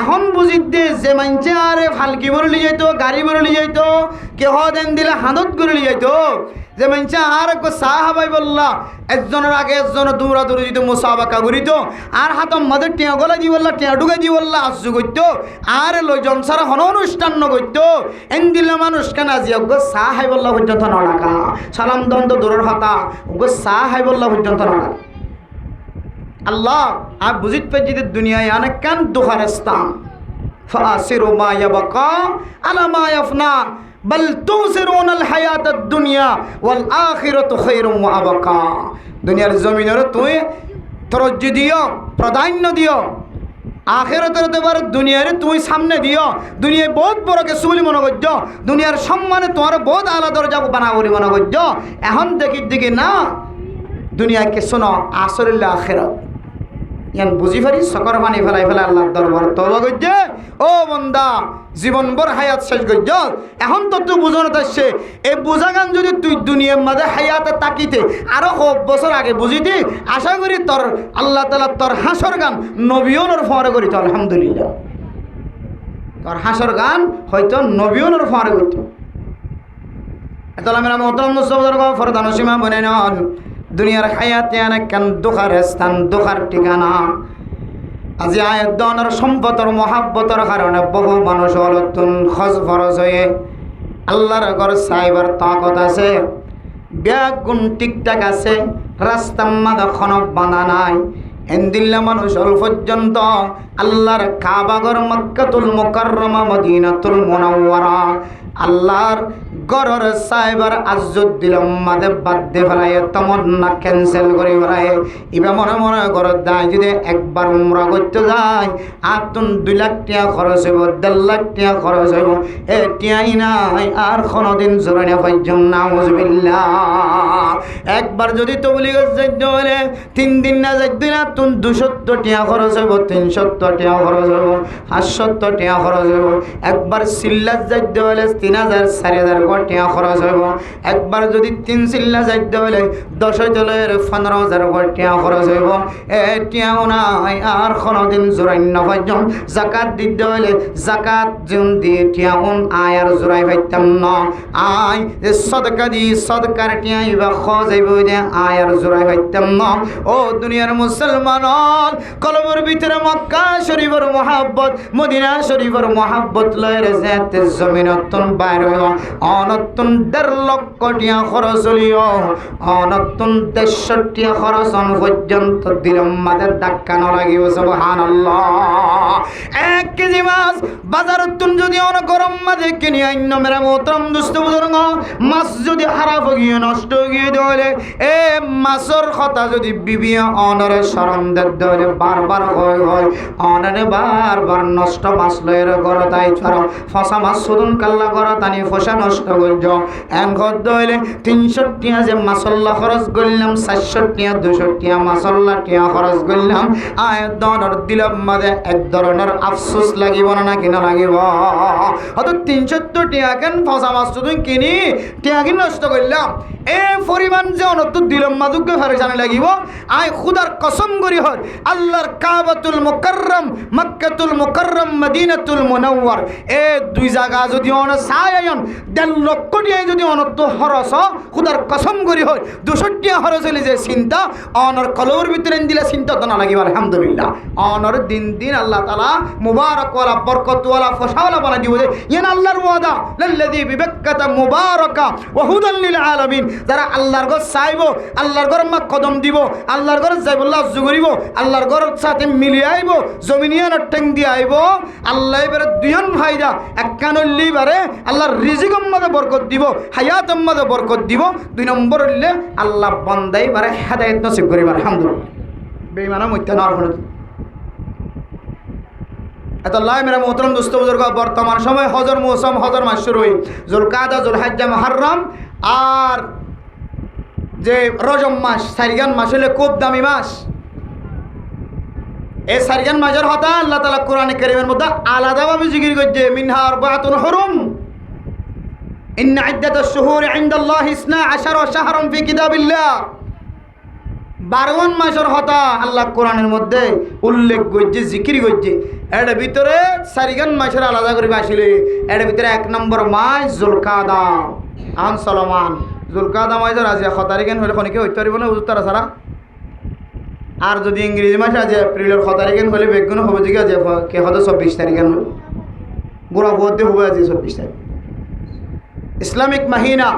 এখন বুঝিত দে যে মানছে আরে ফালকি বরলি যাইতো গাড়ি বরলি যাইতো কেহ দেন দিলে হাঁদত করে যাইতো যে মানছে আর চা হাবাই বললা একজনের আগে একজন দৌড়া দৌড়ি দিত মোসাবাকা করিত আর হাতম মাদের টিয়া গলা দি বললা টিয়া ঢুকে দি বললা আজু করত আর লইজন সারা হন অনুষ্ঠান করত এন দিলে মানুষ কেন আজি চা হাই বললা পর্যন্ত নডাকা সালাম দন্ত দূরের হতা চা হাই বললা পর্যন্ত নডাকা। আল্লাহ আর বুঝিত পাই যে দুনিয়ায় অনেক কেন দুহারস্তান ফাসিরু মা ইয়াবকা আলা মা ইয়াফনা বল তুসিরুনাল হায়াতাদ দুনিয়া ওয়াল আখিরাতু খায়রুম ওয়া আবকা। দুনিয়ার জমিনের তুই তরজ্জি দিও প্রাধান্য দিও আখিরাতের দেবার দুনিয়ারে তুই সামনে দিও দুনিয়ায় বহুত বড় কিছু বলে মনে করছ দুনিয়ার সম্মানে তোমার বহুত আলাদা দরজা বানা বলে মনে করছ এখন দেখি না দুনিয়াকে শোনো আসরিল্লা আখিরাত ইয়ান বুঝি পারি সকর পানি ফেলাই আল্লাহর দরবার তওবা করছে ও বান্দা জীবন ভর হায়াত শেষ করছ এখন তো তুই বুঝানো আসছে এই বুঝা গান যদি তুই দুনিয়ার মাঝে হায়াতে তাকিতে আরো বছর আগে বুঝিতি আশা করি তোর আল্লাহ তাআলা তোর হাসর গান নবীওর ফরে করিত আলহামদুলিল্লাহ তোর হাসর গান হয়তো নবীওর ফরে করিত। এতলা মেরা মোহতারাম মুসলমানদের ফরদান সীমা বনে নন দুনিয়ার হায়াতে অনেক কান দুঃখার স্থান দুঃখার ঠিকানা আজি আয়তনের সম্পদর মহাব্বতর কারণে বহু মানুষ অলতুন খজ ফরজ হয়ে আল্লাহর ঘর সাইবার তাকত আছে ব্যাগ গুণ ঠিকঠাক আছে রাস্তার মাঝে খনক বাঁধা নাই এন্দিল্লা মানুষ অল পর্যন্ত আল্লাহর কাবাগর মক্কাতুল মুকাররমা মদিনাতুল মুনাওয়ারা আল্লাহর গরর সাইবার আজ্জত দিলাম মাদে বাদ দে ফেলায় তমন্না ক্যান্সেল করে ফেলায় ইবা মনে মনে গরর দায় যদি একবার উমরা করতে যায় আর তুন 2 লাখ টাকা খরচ হইব 1.5 লাখ টাকা খরচ হইব এ টিয়াই নাই আর কোনদিন জোরে না পাইজম নাউজুবিল্লাহ একবার যদি তবলিগ যাইতে হলে 3 দিন না যাইতে না তুন 270 টাকা খরচ হইব 370 টাকা খরচ হইব 570 টাকা খরচ হইব একবার সিল্লাত যাইতে হলে 3000 4000 টাকা খরচ হইব একবার যদি 3 সিল্লা যাইতে হলে 10 জলের 15000 টাকা খরচ হইব এটিও নাই আর কোনদিন জোরাই না পাইজম যাকাত দিতে হলে যাকাত জুন দিয়ে টিয়াউন আয়ার জোরাই পাইতাম না আই সদকা দি সদকার টিয়াই বা খজাইব দে আয়ার জোরাই পাইতাম না ও দুনিয়ার মুসলমান কলবের ভিতরে মক্কা শরীফের মহব্বত মদিনা শরীফের মহব্বত লয়ের যেতে জমিনতন বাইর হইও অনতুন 1.5 লক্ষ টাকা খরচ হলিও অনতুন 150 টাকা খরচ পর্যন্ত দিলাম মাঝে ধাক্কা না লাগিও সুবহানাল্লাহ 1 কেজি মাছ বাজারতুন যদি অন গরম মাঝে কিনি আইন মেরা মোহতরম দোস্ত বুজুর্গ মাছ যদি খারাপ গিয়ে নষ্ট গিয়ে দলে এ মাছর কথা যদি বিবি অনরে শরম দলে বারবার হয় অনরে বারবার নষ্ট মাছ লয়ের গরতাই ছড় ফসা মাছ সুদুন কাল্লা গরতানি ফসা নষ্ট করজ এন ঘর দলে 300 টাকা যে মাছল্লা খরচ করলাম 400 টাকা 200 টাকা মাছল্লা টাকা খরচ করলাম আয় দনর দিলাম মাঝে এক ধরনের আফসোস লাগিব না কিনা লাগিব অত 370 টাকা কেন ফসা মাছ সুদুন কিনি টাকা কিনে নষ্ট করলাম এই পরিমাণ যে অনত দিলাম মাদুকে ফেরেশানি লাগিব আয় খুদার কসম করি হর আল্লাহর কাবাতুল মুকাররম মক্কাতুল মুকাররম মদিনাতুল মুনাওয়ার এ 2 জায়গা যদি অন সায়ায়ন 1.5 লক্ষ টাকা যদি অনত খরচ খুদার কসম করি হর 200 টাকা খরচ হলে যে চিন্তা অনর কলবের ভিতরে দিলে চিন্তা তো না লাগিব আলহামদুলিল্লাহ অনর দিন দিন আল্লাহ তাআলা মুবারক ওয়ালা বরকত ওয়ালা ফসাওয়ালা বানাই দিব যে ইয়ান আল্লাহর ওয়াদা লাল্লাযী বিবাক্কাতা মুবারাকা ওয়া হুদাল লিল আলামিন যারা আল্লাহর ঘর চাইবো আল্লাহর ঘর মা কদম দিব আল্লাহর ঘর যাইবল্লাহ জুগরিব আল্লাহর ঘর সাথে মিলিয়ে আইব জমিনিয়ান টেং দিয়ে আইব আল্লাহ এবারে দুইজন ফায়দা একখানল্লি বারে আল্লাহর রিজিকম মধ্যে বরকত দিব হায়াতম মধ্যে বরকত দিব 2 নম্বর হইলে আল্লাহ বান্দাই বারে হেদায়েত নসিব করিব আলহামদুলিল্লাহ বেঈমানা মইত্যা না হল এত আল্লাহ মেরা মোহতরম দোস্ত বুজুর্গ বর্তমান সময় হজর মৌসুম হজর মাস শুরু হই জুলকাদা জুলহজ্জা মুহররম আর যে রজব মাস 4 মাস হলে খুব দামি মাস এই 4 মাসের কথা আল্লাহ তাআলা কোরআনে কারীমের মধ্যে আলাদাভাবে জিকির করছে মিনহা আরবাআতুন হুরুম ইন্না ইদ্দাতাশ শুহুরি ইনদাল্লাহি 12 শাহরান ফি কিতাবিল্লাহ 12 মাসের কথা আল্লাহ কোরআনের মধ্যে উল্লেখ করছে জিকির করছে এর ভিতরে 4 মাসের আলাদা করে আসলে এর ভিতরে 1 নম্বর মাস জুলকাদা আন সলমান জুলকাদা মাসের আছে 7 তারিখেন হলে খনিকে হইতে পারিব না উত্তর সারা আর যদি ইংরেজি মাসে আছে এপ্রিলের 7 তারিখেন হলে বেগুন হবে যে আছে কে হতো 24 তারিখেন গোড়া বলতে হবে আছে 24 তারিখ ইসলামিক মাহিনা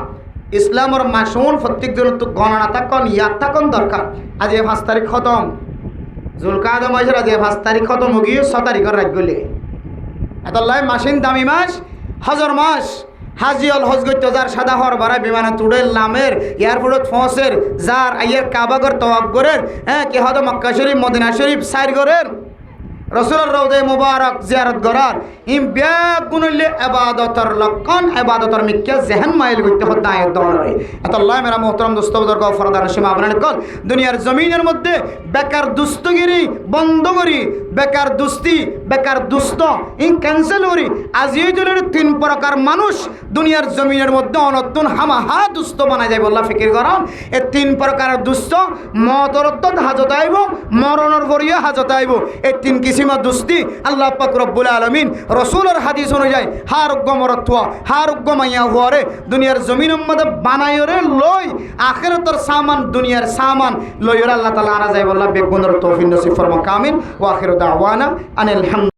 ইসলামর মাসুন প্রত্যেক জন তো গণনা থাকুন ইয়াদ থাকুন দরকার আজ 5 তারিখ খতম জুলকাদা মাসের আজ 5 তারিখ খতম গিয়ে 6 তারিখের রাত গলে এত লাই মাসিন দামি মাস হাজার মাস হাজিয়াল হজ গইতে যার সাদা হর বাড়া বিমানে তুড়ে লামের এয়ারপোর্টত পৌঁছের যার আইয়ের কাবাগর তওয়াব করেন কে হদ মক্কা শরীফ মদিনা শরীফ সাইর করেন রসুলের রওজা মুবারক জিয়ারত করার ইম বেগুনলে ইবাদতের লক্ষণ ইবাদতের মিক্কা জেহেন মাইল করতে হদ আয়াত দরে এত আল্লাহ মেরা মুহতারাম দোস্ত বুজুর্গ ফরদান সীমা আপনাদের কল দুনিয়ার জমিনের মধ্যে বেকার দুস্তগিরি বন্ধ করি বেকার দুস্তি বেকার দুস্ত ইন ক্যান্সেল করি আজিয়ে জনের 3 প্রকার মানুষ দুনিয়ার জমিনের মধ্যে অনতুন হামাহা দুস্ত বানায় যায় বল্লা ফিকির করাম এই 3 প্রকার দুস্ত মতরত হাজত আইব মরণের পরিয়া হাজত আইব এই 3 কিসিমা দুস্তি আল্লাহ পাক রব্বুল আলামিন রাসূলের হাদিস অনুযায়ী হারুগ্য মরত্ব হারুগ্য মাইয়া হরে দুনিয়ার জমিনের মধ্যে বানায়রে লই আখিরাতের সামান দুনিয়ার সামান লইরা আল্লাহ তাআলা আরা যায় বল্লা বেগুনের তৌফিক নসিব ফরমা কামিল ওয়া আখিরু দাওয়ানা আনিল